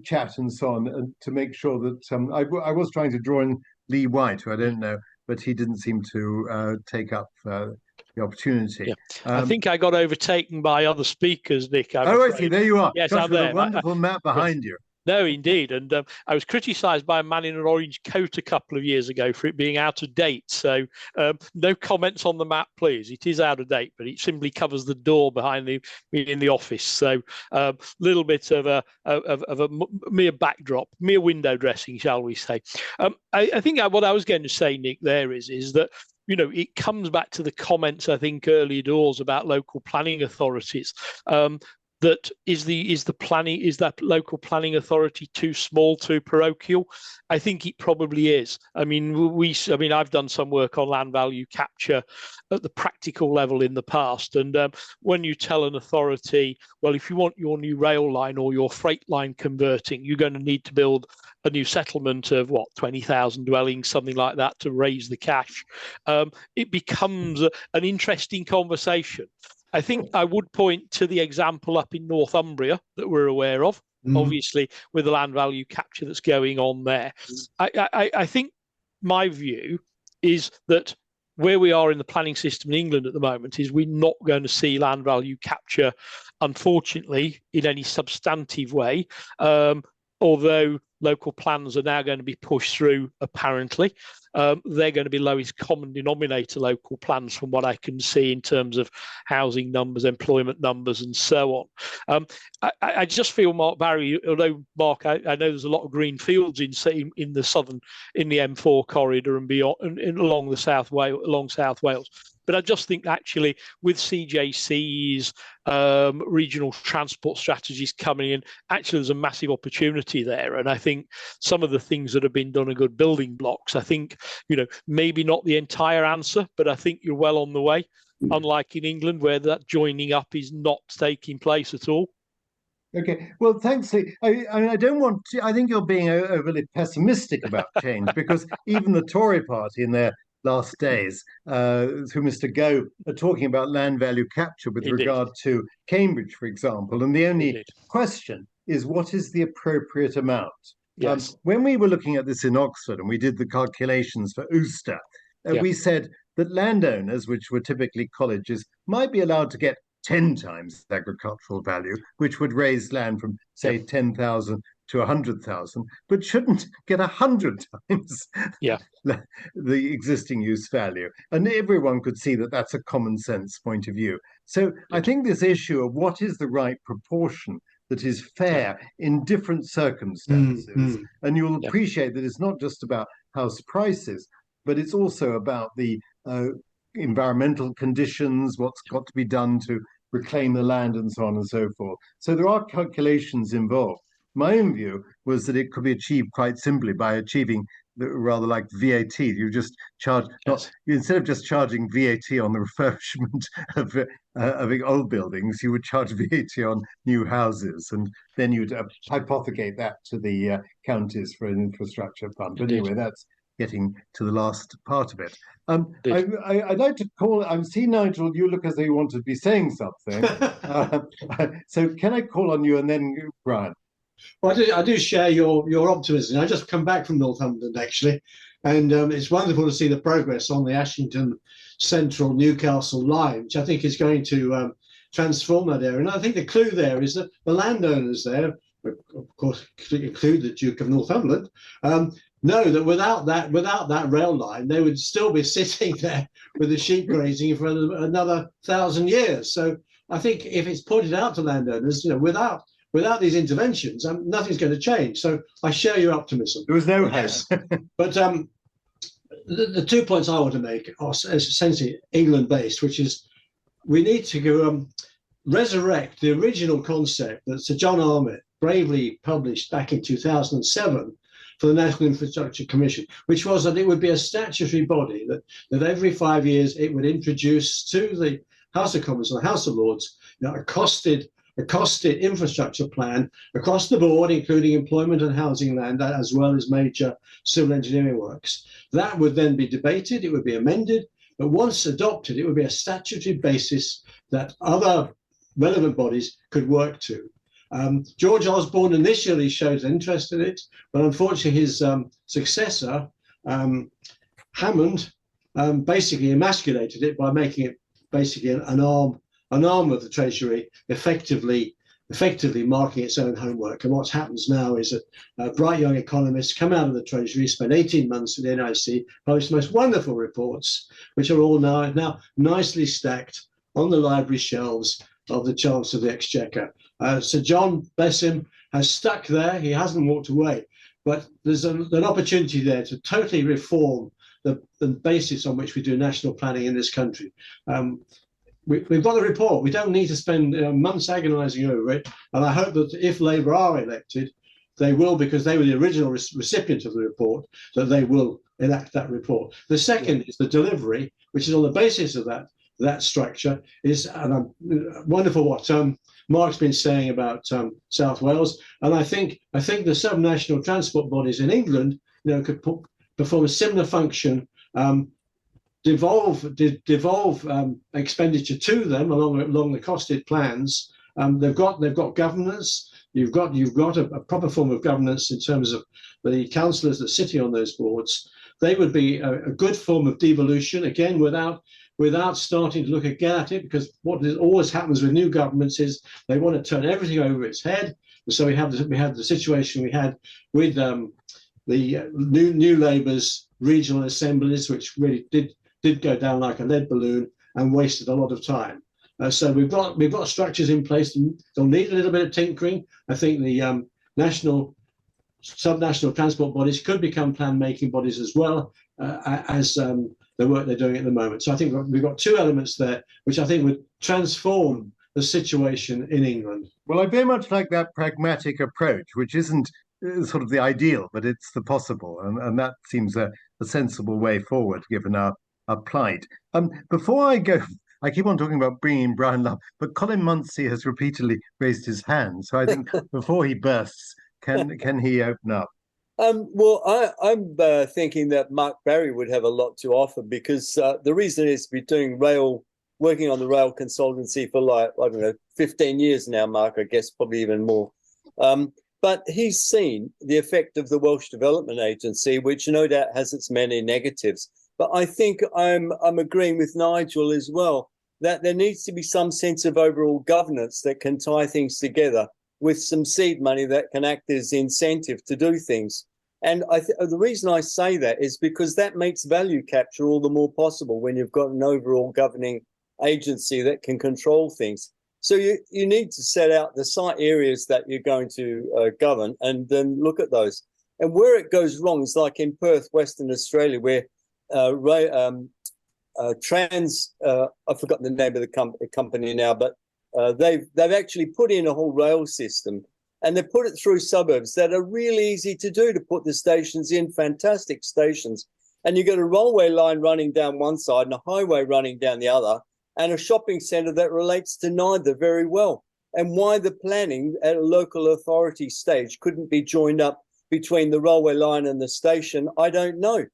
S2: chat and so on to make sure that I was trying to draw in Lee White, who I don't know, but he didn't seem to take up the opportunity.
S8: Yeah. I think I got overtaken by other speakers, Nick.
S2: I see. There you are.
S8: Yes,
S2: Gosh,
S8: I'm there.
S2: A wonderful map behind you.
S8: No, indeed. And I was criticised by a man in an orange coat a couple of years ago for it being out of date. So no comments on the map, please. It is out of date, but it simply covers the door behind me in the office. So a little bit of a mere backdrop, mere window dressing, shall we say. I think what I was going to say, Nick, there is that, you know, it comes back to the comments, I think, earlier doors about local planning authorities. That is that local planning authority too small, too parochial? I think it probably is. I mean, I've done some work on land value capture at the practical level in the past, and when you tell an authority, well, if you want your new rail line or your freight line converting, you're going to need to build a new settlement of 20,000 dwellings, something like that, to raise the cash. It becomes an interesting conversation. I think I would point to the example up in Northumbria that we're aware of, obviously, with the land value capture that's going on there. I think my view is that where we are in the planning system in England at the moment is we're not going to see land value capture, unfortunately, in any substantive way, although local plans are now going to be pushed through, apparently. They're going to be lowest common denominator local plans from what I can see in terms of housing numbers, employment numbers, and so on. I just feel, Mark Barry, although, Mark, I know there's a lot of green fields in the M4 corridor and beyond, and along South Wales. But I just think actually with CJC's regional transport strategies coming in, actually there's a massive opportunity there. And I think some of the things that have been done are good building blocks. I think, you know, maybe not the entire answer, but I think you're well on the way, unlike in England where that joining up is not taking place at all.
S2: Okay, well, thanks. I don't want to, I think you're being overly pessimistic about change, because even the Tory party in their last days, through Mr. Gove, are talking about land value capture with regard to Cambridge, for example. And the only question is, what is the appropriate amount?
S8: Yes.
S2: When we were looking at this in Oxford and we did the calculations for Worcester, we said that landowners, which were typically colleges, might be allowed to get 10 times agricultural value, which would raise land from, say, 10,000 to 100,000, but shouldn't get 100 times the existing use value. And everyone could see that that's a common sense point of view. So I think this issue of what is the right proportion that is fair in different circumstances, and you'll appreciate that it's not just about house prices, but it's also about the environmental conditions, what's got to be done to reclaim the land and so on and so forth. So there are calculations involved. My own view was that it could be achieved quite simply by achieving rather like VAT. You just charge, instead of just charging VAT on the refurbishment of old buildings, you would charge VAT on new houses, and then you'd hypothecate that to the counties for an infrastructure fund. But anyway, that's getting to the last part of it. I'd like to call, I see, Nigel, you look as though you want to be saying something. So can I call on you and then Brian?
S3: Well, I do share your optimism. I just come back from Northumberland, actually, and it's wonderful to see the progress on the Ashington Central Newcastle line, which I think is going to transform that area. And I think the clue there is that the landowners there, of course, include the Duke of Northumberland, know that without that rail line, they would still be sitting there with the sheep grazing for another 1,000 years. So I think if it's pointed out to landowners, without these interventions, nothing's going to change. So I share your optimism.
S2: There was no house.
S3: But the 2 points I want to make are essentially England-based, which is we need to go resurrect the original concept that Sir John Armitt bravely published back in 2007 for the National Infrastructure Commission, which was that it would be a statutory body that every 5 years it would introduce to the House of Commons and the House of Lords a costed infrastructure plan across the board, including employment and housing land, as well as major civil engineering works. That would then be debated, it would be amended, but once adopted, it would be a statutory basis that other relevant bodies could work to. George Osborne initially showed interest in it, but unfortunately his successor, Hammond, basically emasculated it by making it basically an arm of the Treasury, effectively marking its own homework. And what happens now is that bright young economists come out of the Treasury, spend 18 months at the NIC, publish the most wonderful reports, which are all now nicely stacked on the library shelves of the Chancellor of the Exchequer. Sir John, bless him, has stuck there. He hasn't walked away. But there's an opportunity there to totally reform the basis on which we do national planning in this country. We've got the report. We don't need to spend months agonising over it. And I hope that if Labour are elected, they will, because they were the original recipient of the report, that they will enact that report. The second is the delivery, which is on the basis of that structure. Is wonderful what Mark's been saying about South Wales. And I think the subnational transport bodies in England, could perform a similar function. Devolve expenditure to them along the costed plans. They've got governance. You've got a proper form of governance in terms of the councillors that sit on those boards. They would be a good form of devolution, again, without starting to look again at it, because what always happens with new governments is they want to turn everything over its head. And so we have the situation we had with the new Labour's regional assemblies, which really did go down like a lead balloon and wasted a lot of time. So we've got structures in place. They'll need a little bit of tinkering. I think the subnational transport bodies could become plan-making bodies as well as the work they're doing at the moment. So I think we've got two elements there, which I think would transform the situation in England.
S2: Well, I very much like that pragmatic approach, which isn't sort of the ideal, but it's the possible. And that seems a sensible way forward, given our plight. Before I go, I keep on talking about bringing Brian Love, but Colin Munsey has repeatedly raised his hand. So I think before he bursts, can he open up?
S9: Well, I'm thinking that Mark Barry would have a lot to offer, because the reason is we're doing working on the rail consultancy for 15 years now, Mark, I guess probably even more. But he's seen the effect of the Welsh Development Agency, which no doubt has its many negatives. But I think I'm agreeing with Nigel as well, that there needs to be some sense of overall governance that can tie things together with some seed money that can act as incentive to do things. And the reason I say that is because that makes value capture all the more possible when you've got an overall governing agency that can control things. So you need to set out the site areas that you're going to govern and then look at those. And where it goes wrong is like in Perth, Western Australia, where I've forgotten the name of the company now, but they've actually put in a whole rail system, and they put it through suburbs that are really easy to do, to put the stations in, fantastic stations. And you've got a railway line running down one side and a highway running down the other, and a shopping centre that relates to neither very well. And why the planning at a local authority stage couldn't be joined up between the railway line and the station, I don't know.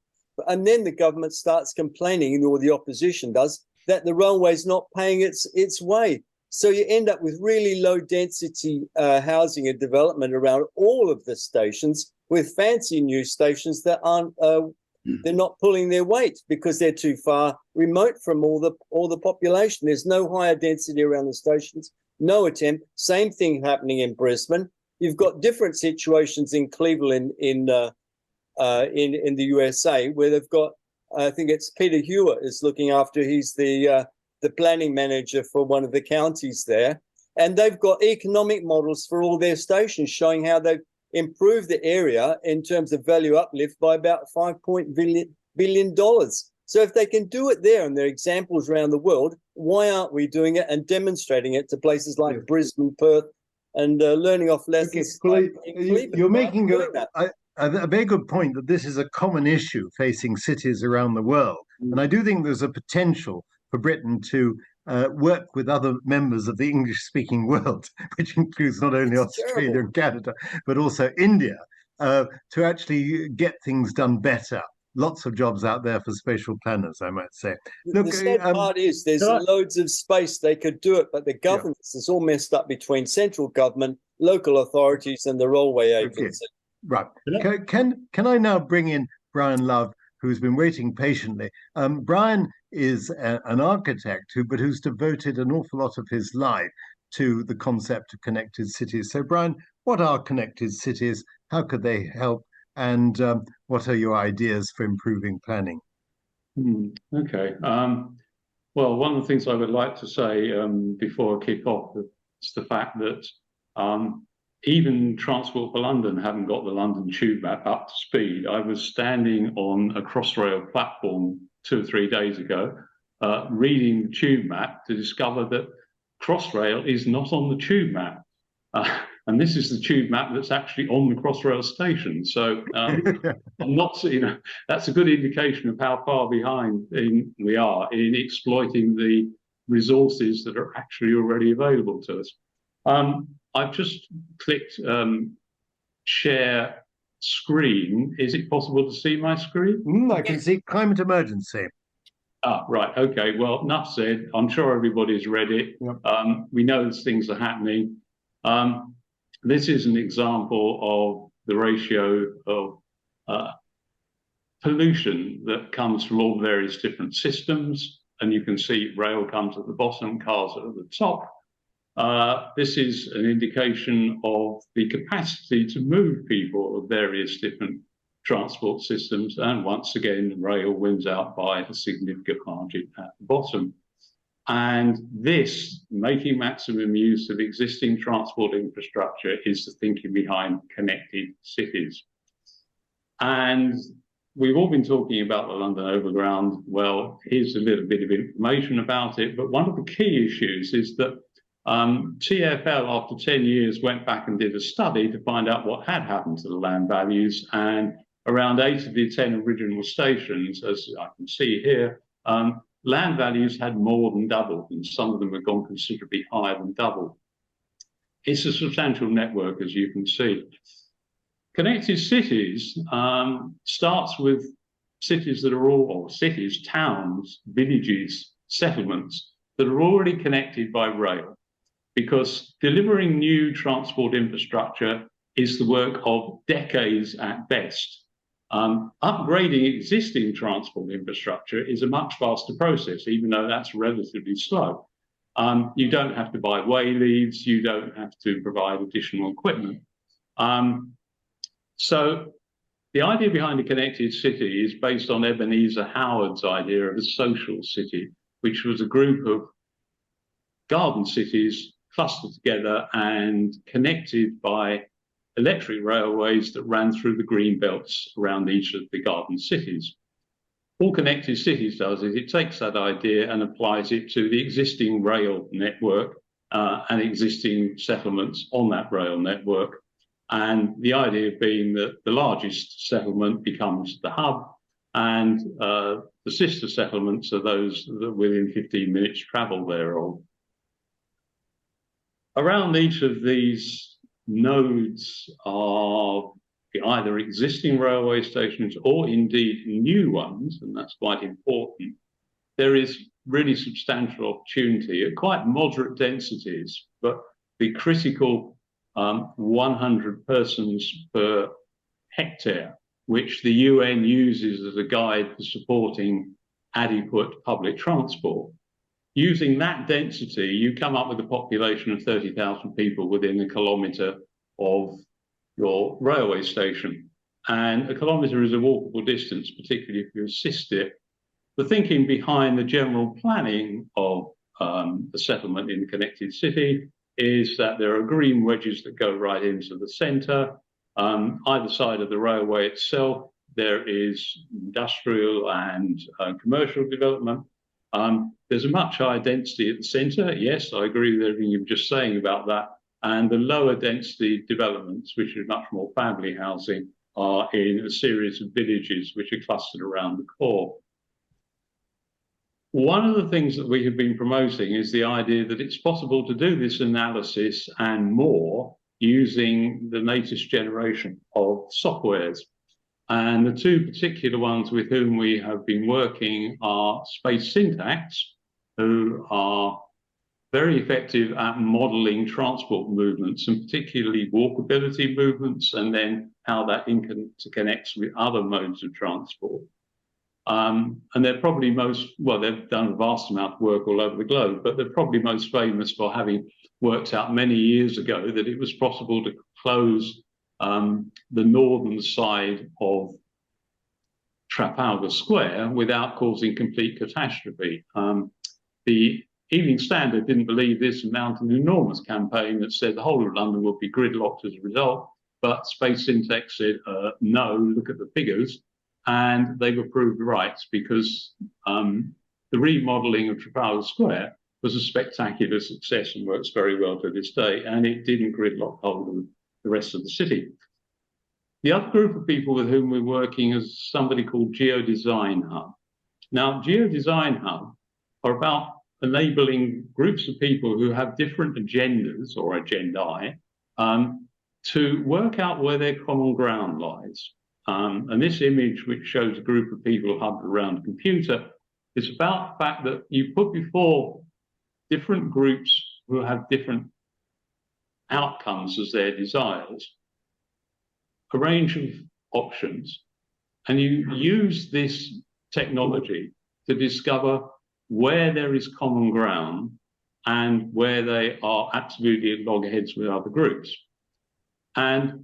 S9: And then the government starts complaining, or the opposition does, that the railway's not paying its way. So you end up with really low density housing and development around all of the stations, with fancy new stations that aren't they're not pulling their weight because they're too far remote from all the population. There's no higher density around the stations, no attempt. Same thing happening in Brisbane. You've got different situations in Cleveland in the USA, where they've got, I think it's Peter Hewitt is looking after, he's the planning manager for one of the counties there. And they've got economic models for all their stations showing how they've improved the area in terms of value uplift by about $5 billion. So if they can do it there, and there are examples around the world, why aren't we doing it and demonstrating it to places like Brisbane, Perth, and learning off lessons?
S2: Okay,
S9: Cleveland,
S2: you're making
S9: a
S2: very good point that this is a common issue facing cities around the world. And I do think there's a potential for Britain to work with other members of the English-speaking world, which includes not only Australia and Canada, but also India, to actually get things done better. Lots of jobs out there for spatial planners, I might say. Look,
S9: the sad part is there's loads of space they could do it, but the governance is all messed up between central government, local authorities, and the railway agency.
S2: Right. Can I now bring in Brian Love, who's been waiting patiently? Brian is an architect who's devoted an awful lot of his life to the concept of connected cities. So, Brian, what are connected cities? How could they help? And what are your ideas for improving planning?
S4: Okay. Well, one of the things I would like to say before I kick off is the fact that even Transport for London haven't got the London Tube map up to speed. I was standing on a Crossrail platform 2 or 3 days ago, reading the tube map to discover that Crossrail is not on the tube map. And this is the tube map that's actually on the Crossrail station. So I'm not, that's a good indication of how far behind we are in exploiting the resources that are actually already available to us. I've just clicked share screen. Is it possible to see my screen?
S2: I can see climate emergency.
S4: Right. Okay. Well, enough said. I'm sure everybody's read it. Yep. We know these things are happening. This is an example of the ratio of pollution that comes from all various different systems. And you can see rail comes at the bottom, cars are at the top. This is an indication of the capacity to move people of various different transport systems. And once again, rail wins out by a significant margin at the bottom. And this, making maximum use of existing transport infrastructure, is the thinking behind connected cities. And we've all been talking about the London Overground. Well, here's a little bit of information about it. But one of the key issues is that TfL, after 10 years, went back and did a study to find out what had happened to the land values. And around 8 of the 10 original stations, as I can see here, land values had more than doubled, and some of them have gone considerably higher than double. It's a substantial network, as you can see. Connected cities starts with cities that are all, or cities, towns, villages, settlements that are already connected by rail, because delivering new transport infrastructure is the work of decades at best. Upgrading existing transport infrastructure is a much faster process, even though that's relatively slow. You don't have to buy way leads, you don't have to provide additional equipment. So the idea behind a connected city is based on Ebenezer Howard's idea of a social city, which was a group of garden cities clustered together and connected by electric railways that ran through the green belts around each of the garden cities. All Connected Cities does is it takes that idea and applies it to the existing rail network and existing settlements on that rail network. And the idea being that the largest settlement becomes the hub, and the sister settlements are those that within 15 minutes travel thereof. Around each of these nodes are either existing railway stations or indeed new ones, and that's quite important. There is really substantial opportunity at quite moderate densities, but the critical 100 persons per hectare, which the UN uses as a guide for supporting adequate public transport. Using that density, you come up with a population of 30,000 people within a kilometre of your railway station. And a kilometre is a walkable distance, particularly if you assist it. The thinking behind the general planning of the settlement in the connected city is that there are green wedges that go right into the centre. Either side of the railway itself, there is industrial and commercial development. There's a much higher density at the centre. Yes, I agree with everything you were just saying about that. And the lower density developments, which are much more family housing, are in a series of villages which are clustered around the core. One of the things that we have been promoting is the idea that it's possible to do this analysis and more using the latest generation of softwares. And the two particular ones with whom we have been working are Space Syntax, who are very effective at modeling transport movements, and particularly walkability movements, and then how that interconnects with other modes of transport. And they're probably most, well, they've done a vast amount of work all over the globe, but they're probably most famous for having worked out many years ago that it was possible to close the northern side of Trafalgar Square without causing complete catastrophe. The Evening Standard didn't believe this and mounted an enormous campaign that said the whole of London would be gridlocked as a result, but Space Syntax said, no, look at the figures. And they were proved right, because the remodeling of Trafalgar Square was a spectacular success and works very well to this day, and it didn't gridlock hold of the rest of the city. The other group of people with whom we're working is somebody called Geodesign Hub. Now, Geodesign Hub are about enabling groups of people who have different agendas or agendae to work out where their common ground lies. And this image, which shows a group of people huddled around a computer, is about the fact that you put before different groups who have different outcomes as their desires, a range of options, and you use this technology to discover where there is common ground and where they are absolutely at loggerheads with other groups. And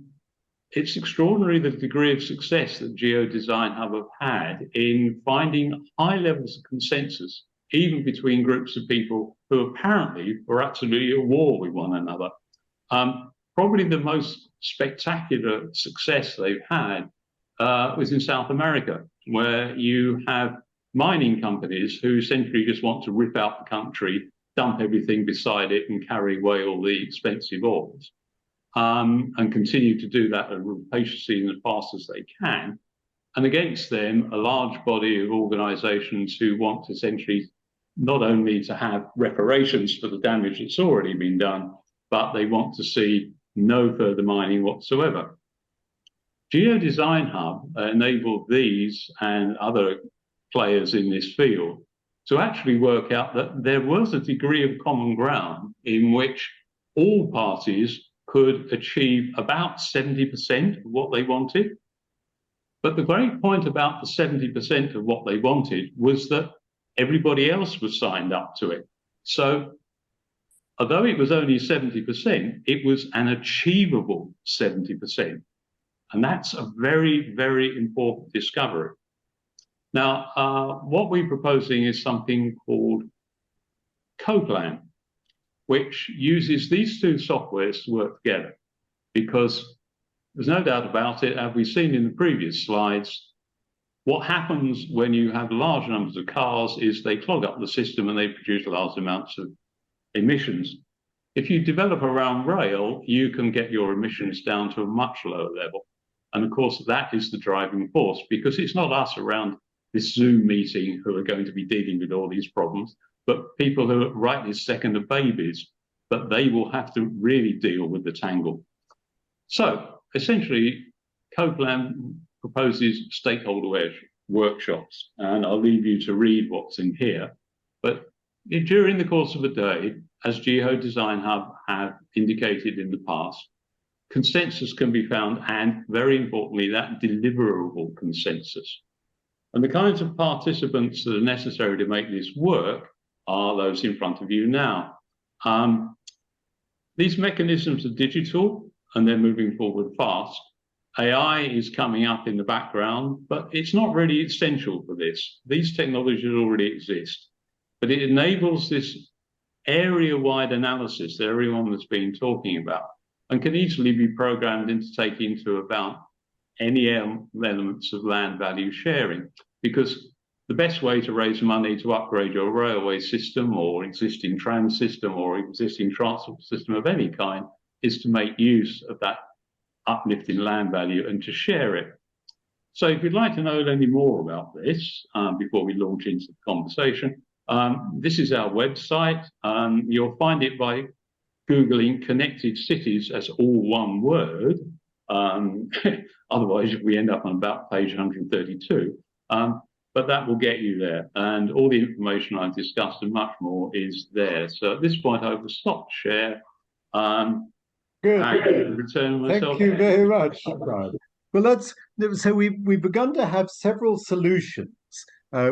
S4: it's extraordinary the degree of success that Geodesign Hub have had in finding high levels of consensus, even between groups of people who apparently were absolutely at war with one another. Probably the most spectacular success they've had was in South America, where you have mining companies who essentially just want to rip out the country, dump everything beside it, and carry away all the expensive ores. And continue to do that as rapaciously and as fast as they can. And against them, a large body of organizations who want essentially not only to have reparations for the damage that's already been done, but they want to see no further mining whatsoever. Geodesign Hub enabled these and other players in this field to actually work out that there was a degree of common ground in which all parties could achieve about 70% of what they wanted. But the great point about the 70% of what they wanted was that everybody else was signed up to it. So although it was only 70%, it was an achievable 70%. And that's a very, very important discovery. Now, what we're proposing is something called CoPlan, which uses these two softwares to work together, because there's no doubt about it, as we've seen in the previous slides, What happens when you have large numbers of cars is they clog up the system and they produce large amounts of emissions. If you develop around rail, you can get your emissions down to a much lower level. And of course, that is the driving force, because it's not us around this Zoom meeting who are going to be dealing with all these problems, but people who are right this second are babies, but they will have to really deal with the tangle. So essentially, CoPlan proposes stakeholder workshops, and I'll leave you to read what's in here. But during the course of a day, as Geo Design Hub have indicated in the past, consensus can be found, and very importantly, that deliverable consensus. And the kinds of participants that are necessary to make this work are those in front of you now. These mechanisms are digital and they're moving forward fast. AI is coming up in the background, but it's not really essential for this. These technologies already exist, but it enables this area-wide analysis that everyone has been talking about, and can easily be programmed into take into account any elements of land value sharing, because the best way to raise money to upgrade your railway system or existing tram system or existing transport system of any kind is to make use of that uplift in land value and to share it. So if you'd like to know any more about this before we launch into the conversation, this is our website. You'll find it by Googling connected cities as all one word. Otherwise, we end up on about page 132. But that will get you there. And all the information I've discussed and much more is there. So at this point, I will stop share.
S2: Good.
S4: Return myself.
S2: Thank you very much, Brian. Well, so we've begun to have several solutions.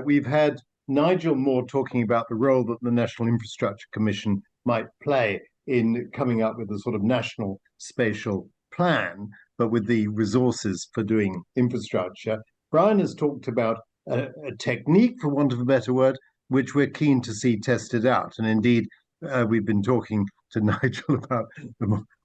S2: We've had Nigel Moore talking about the role that the National Infrastructure Commission might play in coming up with a sort of national spatial plan, but with the resources for doing infrastructure. Brian has talked about a technique, for want of a better word, which we're keen to see tested out. And indeed, we've been talking to Nigel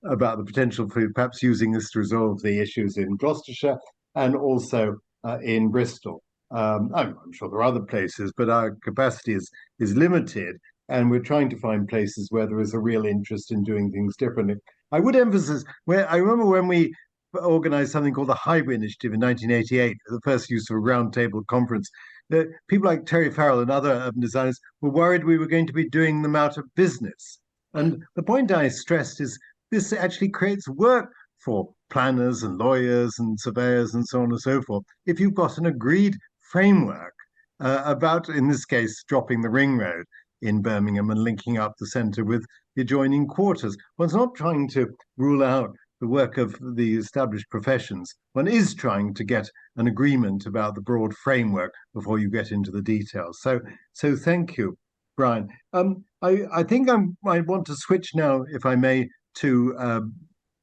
S2: about the potential for perhaps using this to resolve the issues in Gloucestershire and also in Bristol. I'm sure there are other places, but our capacity is limited, and we're trying to find places where there is a real interest in doing things differently. I would emphasize, I remember when we organized something called the Highway Initiative in 1988, the first use of a roundtable conference. People like Terry Farrell and other urban designers were worried we were going to be doing them out of business. And the point I stressed is this actually creates work for planners and lawyers and surveyors and so on and so forth. If you've got an agreed framework about, in this case, dropping the ring road in Birmingham and linking up the centre with the adjoining quarters, one's not trying to rule out the work of the established professions. One is trying to get an agreement about the broad framework before you get into the details. So thank you, Brian. I think I want to switch now, if I may, to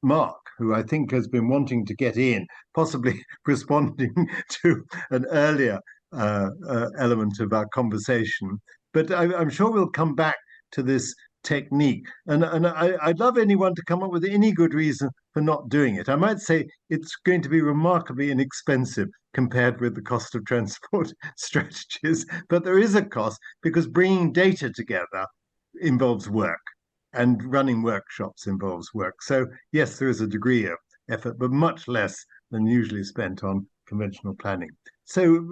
S2: Mark, who I think has been wanting to get in, possibly responding to an earlier element of our conversation. But I'm sure we'll come back to this technique. And I'd love anyone to come up with any good reason for not doing it. I might say it's going to be remarkably inexpensive compared with the cost of transport strategies, but there is a cost because bringing data together involves work and running workshops involves work. So yes, there is a degree of effort, but much less than usually spent on conventional planning. So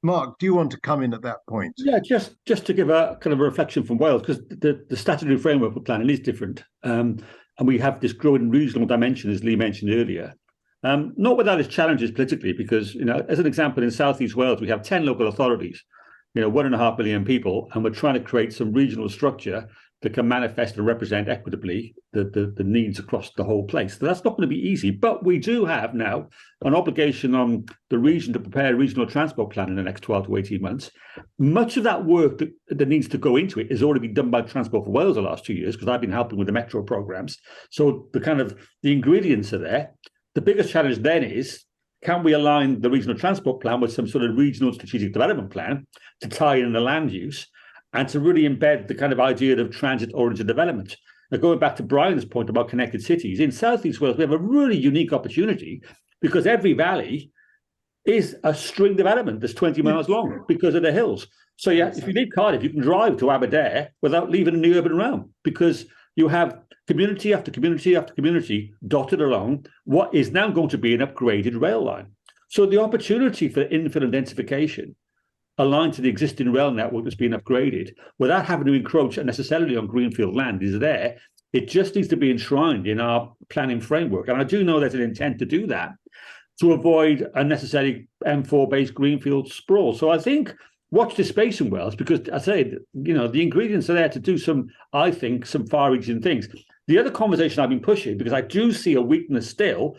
S2: Mark, do you want to come in at that point?
S5: Yeah, just to give a kind of a reflection from Wales, because the statutory framework for planning is different. And we have this growing regional dimension, as Lee mentioned earlier. Not without its challenges politically, because, as an example, in South East Wales, we have 10 local authorities, 1.5 million people, and we're trying to create some regional structure that can manifest and represent equitably the needs across the whole place. So that's not going to be easy, but we do have now an obligation on the region to prepare a regional transport plan in the next 12 to 18 months. Much of that work that needs to go into it has already been done by Transport for Wales the last 2 years, because I've been helping with the metro programs. So the ingredients are there. The biggest challenge then is, can we align the regional transport plan with some sort of regional strategic development plan to tie in the land use and to really embed the kind of idea of transit-oriented development? Now, going back to Brian's point about connected cities, in South East Wales, we have a really unique opportunity because every valley is a string development that's 20 miles long because of the hills. So yeah, if you leave Cardiff, you can drive to Aberdare without leaving the urban realm, because you have community after community after community dotted along what is now going to be an upgraded rail line. So the opportunity for infill and densification aligned to the existing rail network that's been upgraded without having to encroach unnecessarily on greenfield land is there. It just needs to be enshrined in our planning framework. And I do know there's an intent to do that to avoid unnecessary M4-based greenfield sprawl. So I think watch this space in Wales, because I say, you know, the ingredients are there to do some, I think, some far-reaching things. The other conversation I've been pushing, because I do see a weakness still,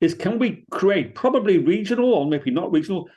S5: is can we create probably regional or maybe not regional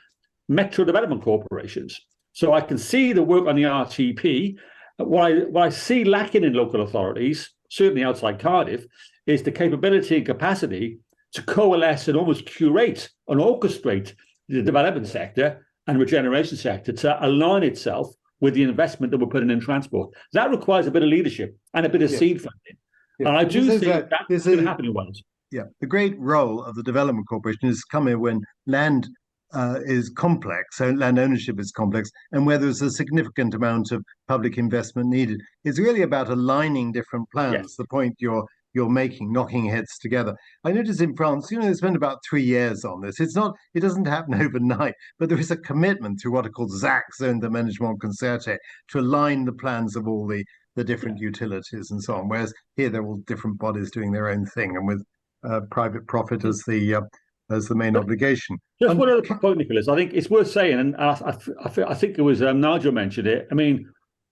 S5: metro development corporations? So I can see the work on the RTP. What I see lacking in local authorities, certainly outside Cardiff, is the capability and capacity to coalesce and almost curate and orchestrate the development sector and regeneration sector to align itself with the investment that we're putting in transport. That requires a bit of leadership and a bit of seed funding. And I do think that's going to happen in Wales.
S2: Yeah, the great role of the Development Corporation is come in when land is complex, so land ownership is complex, and where there's a significant amount of public investment needed. It's really about aligning different plans.
S5: Yes.
S2: The point you're making, knocking heads together. I noticed in France, you know, they spent about 3 years on this. It doesn't happen overnight, but there is a commitment through what are called ZAC, Zone de Management Concerté, to align the plans of all the different utilities and so on. Whereas here they're all different bodies doing their own thing, and with private profit as the main obligation.
S5: Just one other point, Nicholas. I think it's worth saying, and I think it was Nigel mentioned it. I mean,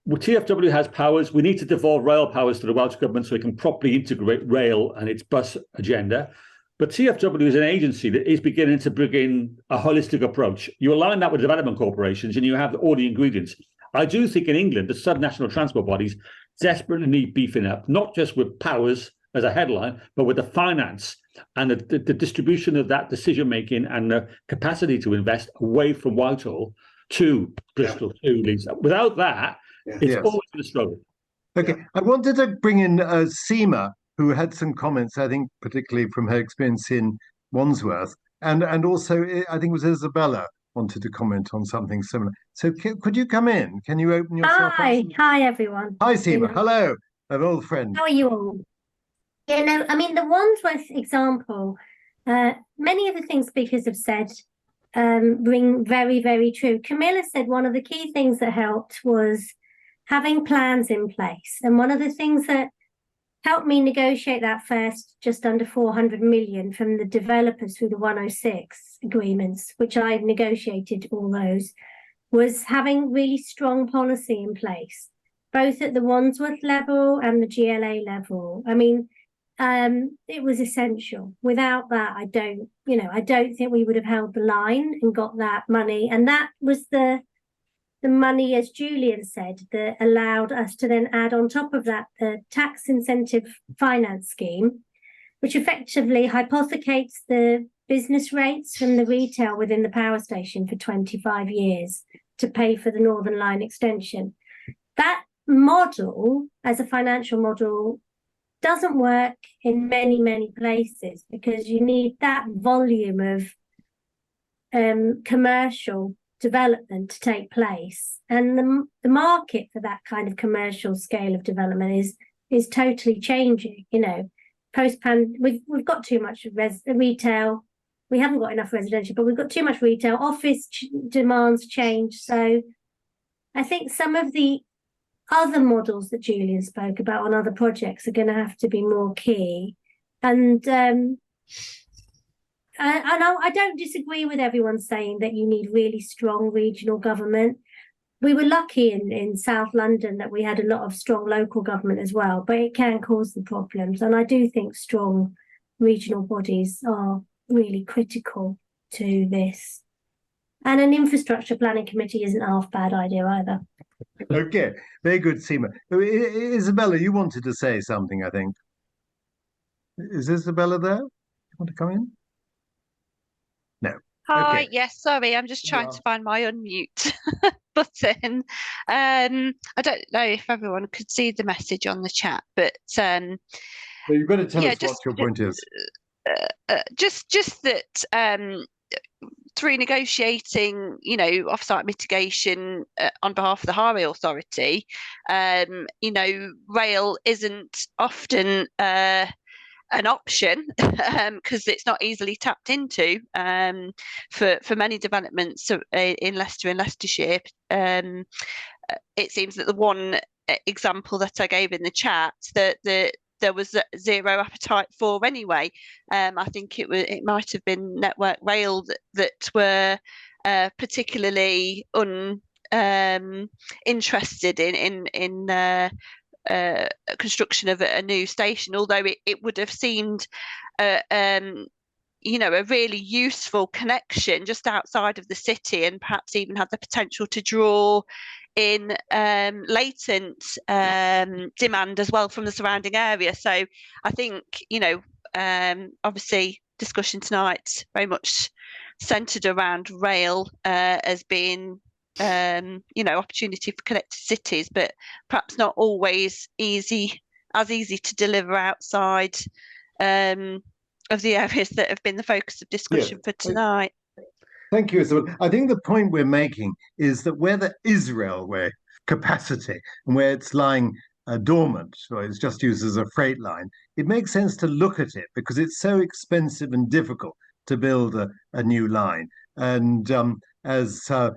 S5: TfW has powers. We need to devolve rail powers to the Welsh Government so we can properly integrate rail and its bus agenda. But TfW is an agency that is beginning to bring in a holistic approach. You align that with development corporations and you have all the ingredients. I do think in England, the subnational transport bodies desperately need beefing up, not just with powers as a headline, but with the finance and the distribution of that decision-making and the capacity to invest away from Whitehall to Bristol, to Leeds. Without that, it's always going to struggle.
S2: Okay, I wanted to bring in Seema, who had some comments, I think, particularly from her experience in Wandsworth, and also I think it was Isabella wanted to comment on something similar. So could you come in? Can you open yourself up?
S10: Hi everyone.
S2: Hi Seema, hello, an old friend.
S10: How are you all? Yeah, no, I mean the Wandsworth example, many of the things speakers have said ring very, very true. Camilla said one of the key things that helped was having plans in place. And one of the things that helped me negotiate that first just under 400 million from the developers through the 106 agreements, which I negotiated all those, was having really strong policy in place, both at the Wandsworth level and the GLA level. I mean, it was essential. Without that, I don't think we would have held the line and got that money. And that was the money, as Julian said, that allowed us to then add on top of that the tax incentive finance scheme, which effectively hypothecates the business rates from the retail within the power station for 25 years to pay for the Northern Line extension. That model, as a financial model, doesn't work in many, many places because you need that volume of commercial development to take place, and the market for that kind of scale of development is totally changing. You know, we've got too much retail. We haven't got enough residential, but we've got too much retail. Office demands change. So I think some of the other models that Julian spoke about on other projects are going to have to be more key. And I don't disagree with everyone saying that you need really strong regional government. We were lucky in South London that we had a lot of strong local government as well, but it can cause the problems. And I do think strong regional bodies are really critical to this. And an infrastructure planning committee isn't a half bad idea either.
S2: Okay, very good, Seema. Isabella, you wanted to say something, I think. Is Isabella there? You want to come in? No.
S11: Hi,
S2: Okay.
S11: yes, sorry, I'm just trying to find my unmute button. I don't know if everyone could see the message on the chat, but
S2: So you've got to tell us what your point is.
S11: just that through negotiating, off-site mitigation on behalf of the Highway Authority, rail isn't often an option because it's not easily tapped into for many developments in Leicester and Leicestershire. It seems that the one example that I gave in the chat that there was zero appetite for anyway. I think it might have been Network Rail that were particularly interested in construction of a new station, although it would have seemed a really useful connection just outside of the city, and perhaps even had the potential to draw in latent demand as well from the surrounding area. So I think, obviously discussion tonight very much centred around rail as being opportunity for connected cities, but perhaps not always easy to deliver outside of the areas that have been the focus of discussion for tonight.
S2: Thank you, Isabel. I think the point we're making is that where there is railway capacity and where it's lying dormant, or it's just used as a freight line, it makes sense to look at it because it's so expensive and difficult to build a new line. And as I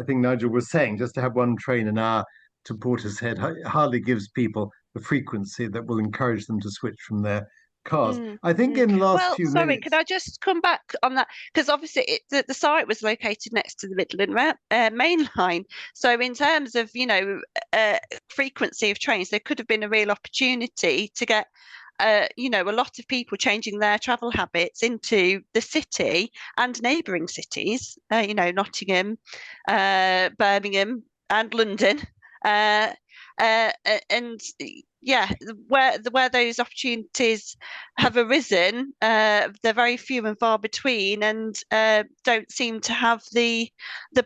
S2: think Nigel was saying, just to have one train an hour to Portishead hardly gives people the frequency that will encourage them to switch from their cars. I think in the last few minutes...
S11: Could I just come back on that? Because obviously the site was located next to the Midland main line. So in terms of, frequency of trains, there could have been a real opportunity to get a lot of people changing their travel habits into the city and neighbouring cities, Nottingham, Birmingham and London. And where those opportunities have arisen, they're very few and far between, and don't seem to have the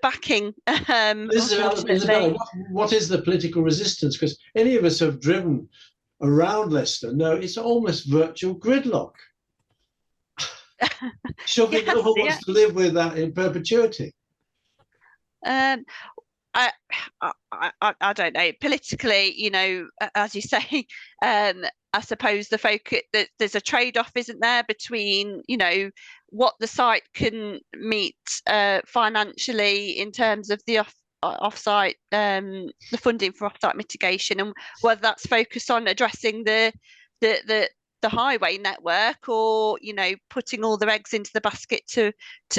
S11: backing.
S3: Isabella, what is the political resistance? Because any of us have driven around Leicester know it's almost virtual gridlock. Surely no one wants to live with that in perpetuity.
S11: I don't know. Politically, as you say, I suppose the focus that there's a trade-off, isn't there, between what the site can meet financially in terms of the off-site, the funding for off-site mitigation, and whether that's focused on addressing the highway network, or putting all their eggs into the basket to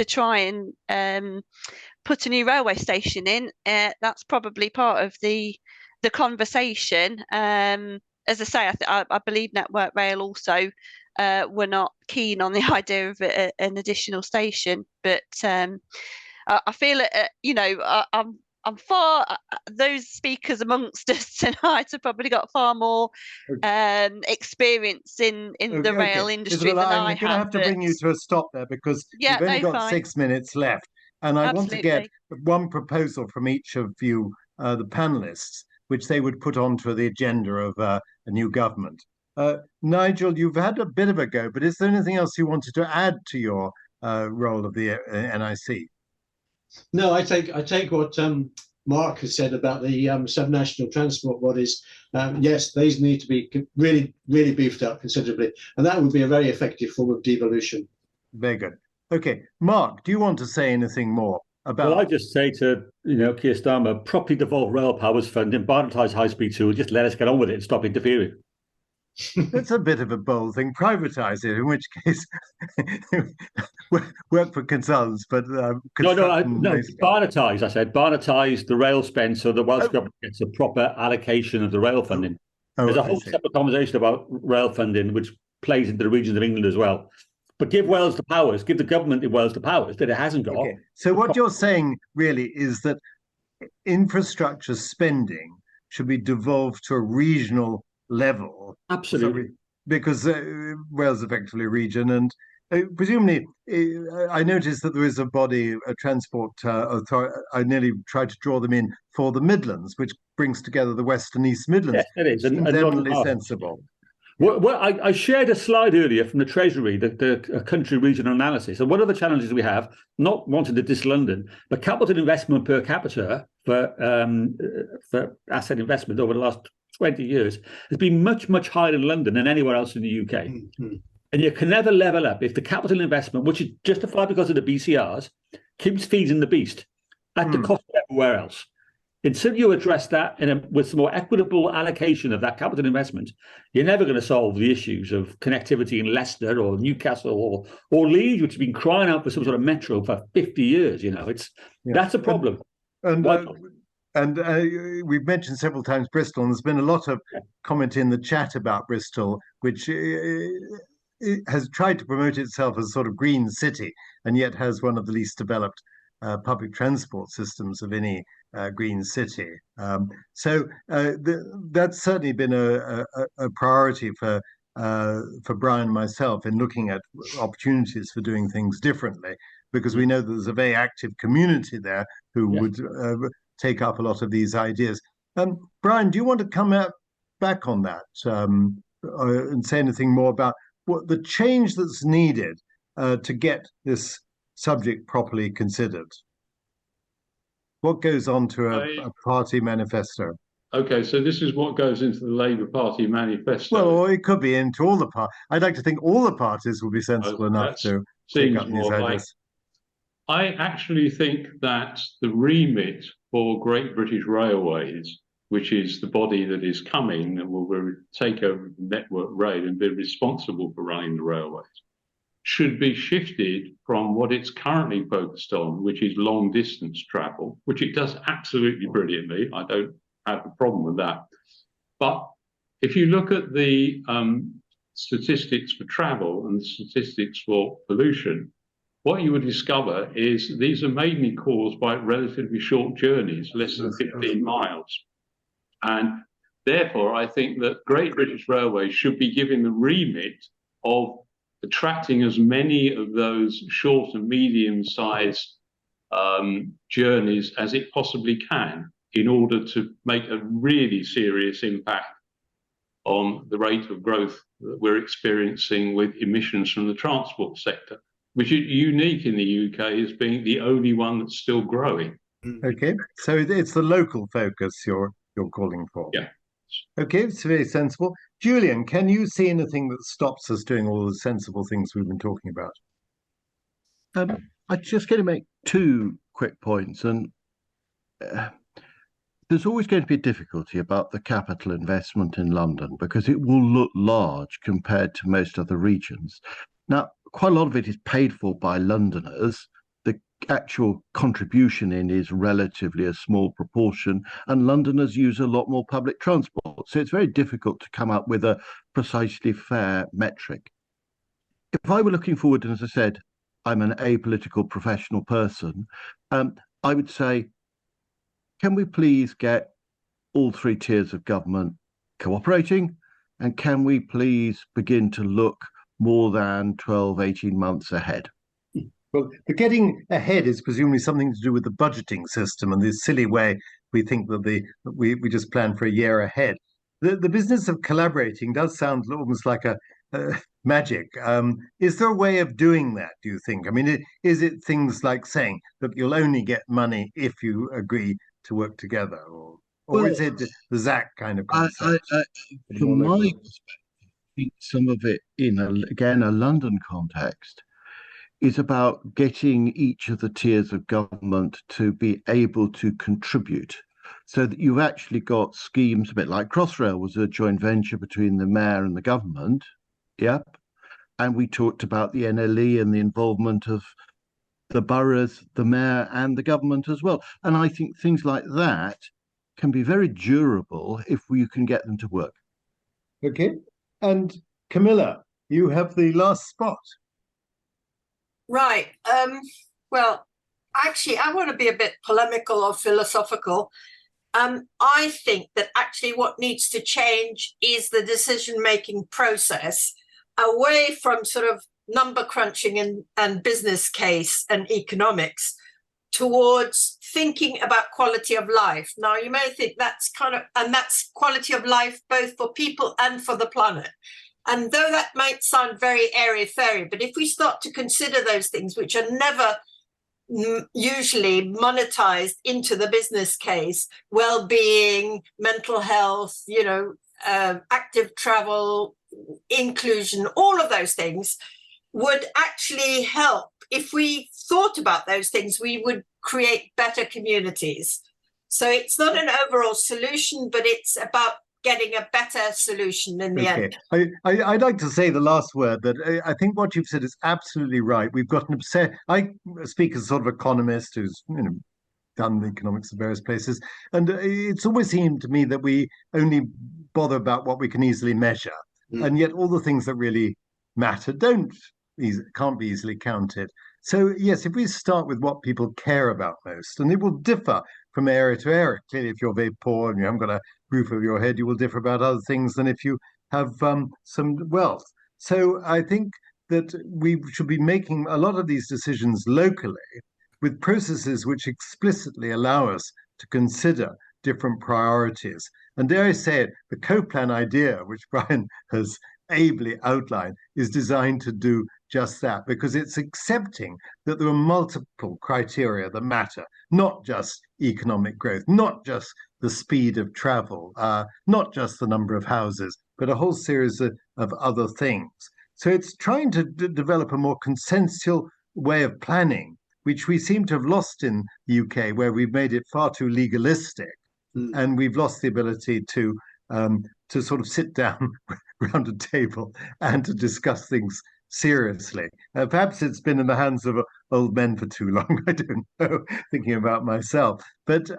S11: try and put a new railway station in. That's probably part of the conversation. As I say, I believe Network Rail also were not keen on the idea of an additional station, but I feel I'm far. Those speakers amongst us tonight have probably got far more experience in the rail industry than I have.
S2: I'm going to have to bring you to a stop there because we've only got 6 minutes left, and I want to get one proposal from each of you, the panelists, which they would put onto the agenda of a new government. Nigel, you've had a bit of a go, but is there anything else you wanted to add to your role of the NIC?
S3: No, I take what Mark has said about the subnational transport bodies. Yes, these need to be really, really beefed up considerably, and that would be a very effective form of devolution.
S2: Very good. Okay, Mark, do you want to say anything more about?
S5: Well, I just say to Keir Starmer, properly devolve rail powers funding, barnetise high-speed tool, just let us get on with it and stop interfering.
S2: That's a bit of a bold thing. Privatise it, in which case work for consultants, but
S5: no. Barnetise. I said barnetise the rail spend so the Welsh government gets a proper allocation of the rail funding. There's a whole separate conversation about rail funding, which plays into the regions of England as well. But give Wales the powers, give the government in Wales the powers that it hasn't got.
S2: Okay. So what you're saying really is that infrastructure spending should be devolved to a regional level.
S5: Absolutely.
S2: Because Wales is effectively a region, and presumably, I noticed that there is a body, a transport authority. I nearly tried to draw them in for the Midlands, which brings together the West and East Midlands.
S5: Yes, it is.
S2: Seems eminently sensible.
S5: Well, I shared a slide earlier from the Treasury, the country regional analysis. And one of the challenges we have, not wanting to diss London, but capital investment per capita for asset investment over the last 20 years has been much, much higher in London than anywhere else in the UK. Mm-hmm. And you can never level up if the capital investment, which is justified because of the BCRs, keeps feeding the beast at the cost of everywhere else. Until you address that with some more equitable allocation of that capital investment, you're never going to solve the issues of connectivity in Leicester or Newcastle or Leeds, which has been crying out for some sort of metro for 50 years. That's a problem.
S2: And we've mentioned several times Bristol, and there's been a lot of comment in the chat about Bristol, which it has tried to promote itself as a sort of green city, and yet has one of the least developed public transport systems of any green city. So that's certainly been a priority for Brian and myself in looking at opportunities for doing things differently, because we know that there's a very active community there who would take up a lot of these ideas. Brian, do you want to come back on that and say anything more about what the change that's needed to get this subject properly considered? What goes on to a party manifesto?
S4: Okay, so this is what goes into the Labour Party manifesto.
S2: Well, it could be into all the parties. I'd like to think all the parties will be sensible enough to take up these ideas.
S4: I actually think that the remit for Great British Railways, which is the body that is coming and will take over the Network Rail and be responsible for running the railways, should be shifted from what it's currently focused on, which is long distance travel, which it does absolutely brilliantly. I don't have a problem with that. But if you look at the statistics for travel and statistics for pollution, what you would discover is these are mainly caused by relatively short journeys, less than 15 miles. And therefore, I think that Great British Railways should be given the remit of attracting as many of those short and medium-sized journeys as it possibly can in order to make a really serious impact on the rate of growth that we're experiencing with emissions from the transport sector, which is unique in the UK as being the only one that's still growing.
S2: Okay, so it's the local focus you're calling for.
S4: Yeah.
S2: Okay, it's very sensible. Julian, can you see anything that stops us doing all the sensible things we've been talking about?
S6: I'm just going to make two quick points. And there's always going to be a difficulty about the capital investment in London because it will look large compared to most other regions. Now, quite a lot of it is paid for by Londoners. The actual contribution in is relatively a small proportion, and Londoners use a lot more public transport. So it's very difficult to come up with a precisely fair metric. If I were looking forward, and as I said, I'm an apolitical professional person, I would say, can we please get all three tiers of government cooperating? And can we please begin to look more than 12, 18 months ahead?
S2: Well, the getting ahead is presumably something to do with the budgeting system and this silly way we think that we just plan for a year ahead. The business of collaborating does sound almost like a magic. Is there a way of doing that, do you think? I mean, is it things like saying that you'll only get money if you agree to work together? Or is it the ZAC kind of concept?
S6: From my perspective, I think some of it in, a London context is about getting each of the tiers of government to be able to contribute so that you've actually got schemes, a bit like Crossrail was a joint venture between the mayor and the government. Yep. And we talked about the NLE and the involvement of the boroughs, the mayor and the government as well. And I think things like that can be very durable if you can get them to work.
S2: Okay. And Camilla, you have the last spot.
S7: Right. Well, actually, I want to be a bit polemical or philosophical. I think that actually what needs to change is the decision-making process away from sort of number crunching and business case and economics towards thinking about quality of life. Now, you may think that's and that's quality of life both for people and for the planet. And though that might sound very airy-fairy, but if we start to consider those things, which are never usually monetized into the business case, well-being, mental health, active travel, inclusion, all of those things would actually help. If we thought about those things, we would create better communities. So it's not an overall solution, but it's about getting a better solution in the end.
S2: I'd like to say the last word, that I think what you've said is absolutely right. We've got an obsession. I speak as sort of economist who's done the economics of various places, and it's always seemed to me that we only bother about what we can easily measure, and yet all the things that really matter can't be easily counted. So yes, if we start with what people care about most, and it will differ from area to area. Clearly, if you're very poor and you haven't got a roof over your head, you will differ about other things than if you have some wealth. So I think that we should be making a lot of these decisions locally with processes which explicitly allow us to consider different priorities. And dare I say it, the co-plan idea, which Brian has ably outlined, is designed to do just that, because it's accepting that there are multiple criteria that matter, not just economic growth, not just the speed of travel, not just the number of houses, but a whole series of other things. So it's trying to develop a more consensual way of planning, which we seem to have lost in the UK, where we've made it far too legalistic, and we've lost the ability to sort of sit down around a table and to discuss things seriously. Perhaps it's been in the hands of old men for too long. I don't know, thinking about myself. But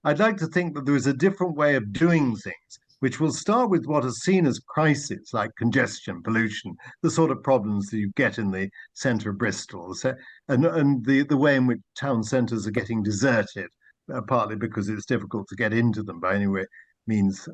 S2: I'd like to think that there is a different way of doing things, which will start with what is seen as crises, like congestion, pollution, the sort of problems that you get in the centre of Bristol, and the way in which town centres are getting deserted, partly because it's difficult to get into them by any way means,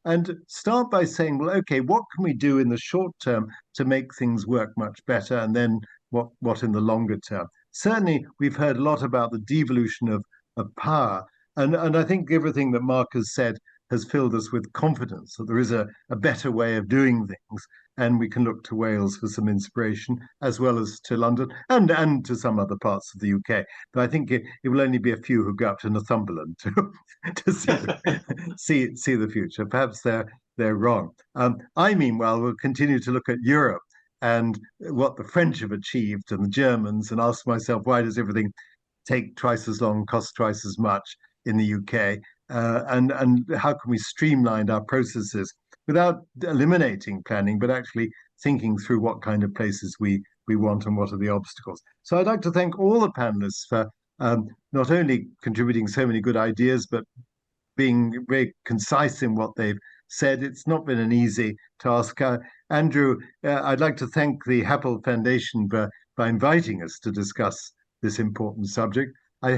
S2: and start by saying, well, okay, what can we do in the short term to make things work much better, and then what in the longer term? Certainly, we've heard a lot about the devolution of power, and I think everything that Mark has said has filled us with confidence that there is a better way of doing things, and we can look to Wales for some inspiration, as well as to London and to some other parts of the UK. But I think it will only be a few who go up to Northumberland to see the future. Perhaps they're wrong. I, meanwhile, will continue to look at Europe and what the French have achieved and the Germans, and ask myself, why does everything take twice as long, cost twice as much in the UK? And how can we streamline our processes without eliminating planning, but actually thinking through what kind of places we want and what are the obstacles. So I'd like to thank all the panelists for not only contributing so many good ideas, but being very concise in what they've said. It's not been an easy task. Andrew, I'd like to thank the Happel Foundation by inviting us to discuss this important subject. I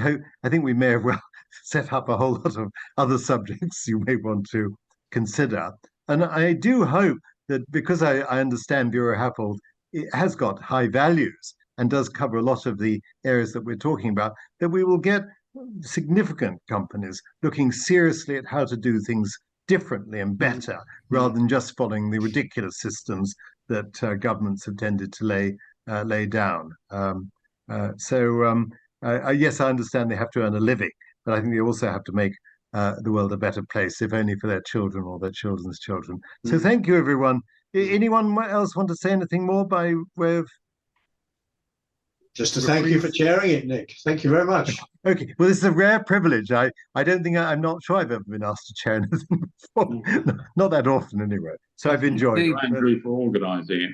S2: think we may have well set up a whole lot of other subjects you may want to consider. And I do hope that, because I understand Bureau Happel has got high values and does cover a lot of the areas that we're talking about, that we will get significant companies looking seriously at how to do things differently and better, rather than just following the ridiculous systems that governments have tended to lay down. Yes, I understand they have to earn a living, but I think they also have to make the world a better place, if only for their children or their children's children. So thank you, everyone. Anyone else want to say anything more by way of...
S3: Just to thank you for chairing it, Nick. Thank you very much.
S2: Okay, well, this is a rare privilege. I'm not sure I've ever been asked to chair anything before. Not that often, anyway. So I've enjoyed it.
S4: Andrew, for organising it.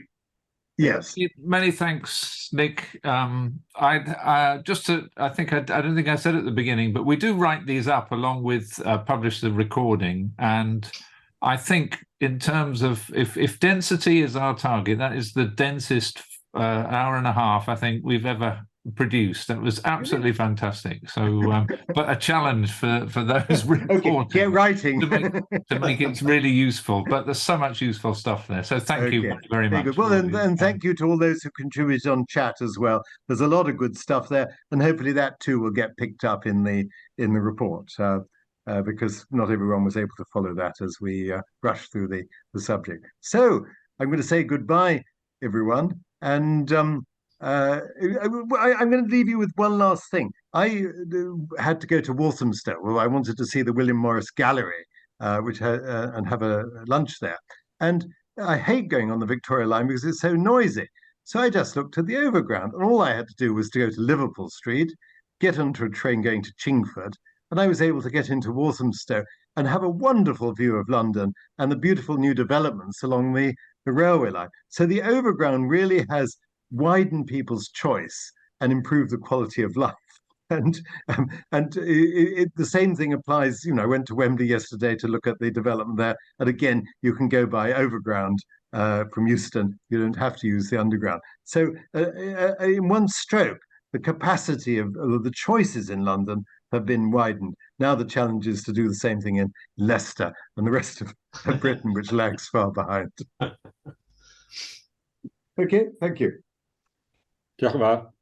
S2: Yes.
S1: Many thanks, Nick. I don't think I said at the beginning, but we do write these up along with publish the recording. And I think in terms of if density is our target, that is the densest hour and a half I think we've ever produced. That was absolutely fantastic. So, but a challenge for those reporters
S2: get writing
S1: to make it really useful. But there's so much useful stuff there. So thank you very much.
S2: Good. Well, and thank you to all those who contributed on chat as well. There's a lot of good stuff there, and hopefully that too will get picked up in the report. Because not everyone was able to follow that as we rushed through the subject. So I'm going to say goodbye, everyone, and I'm going to leave you with one last thing. I had to go to Walthamstow. Well, I wanted to see the William Morris Gallery, and have a lunch there. And I hate going on the Victoria Line because it's so noisy. So I just looked at the overground, and all I had to do was to go to Liverpool Street, get onto a train going to Chingford, and I was able to get into Walthamstow and have a wonderful view of London and the beautiful new developments along the railway line. So the overground really has widened people's choice and improved the quality of life. And the same thing applies. You know, I went to Wembley yesterday to look at the development there, and again, you can go by overground from Euston. You don't have to use the underground. So in one stroke, the capacity of the choices in London have been widened. Now the challenge is to do the same thing in Leicester and the rest of Britain, which lags far behind. Okay, thank you.
S5: Diolch yn fawr.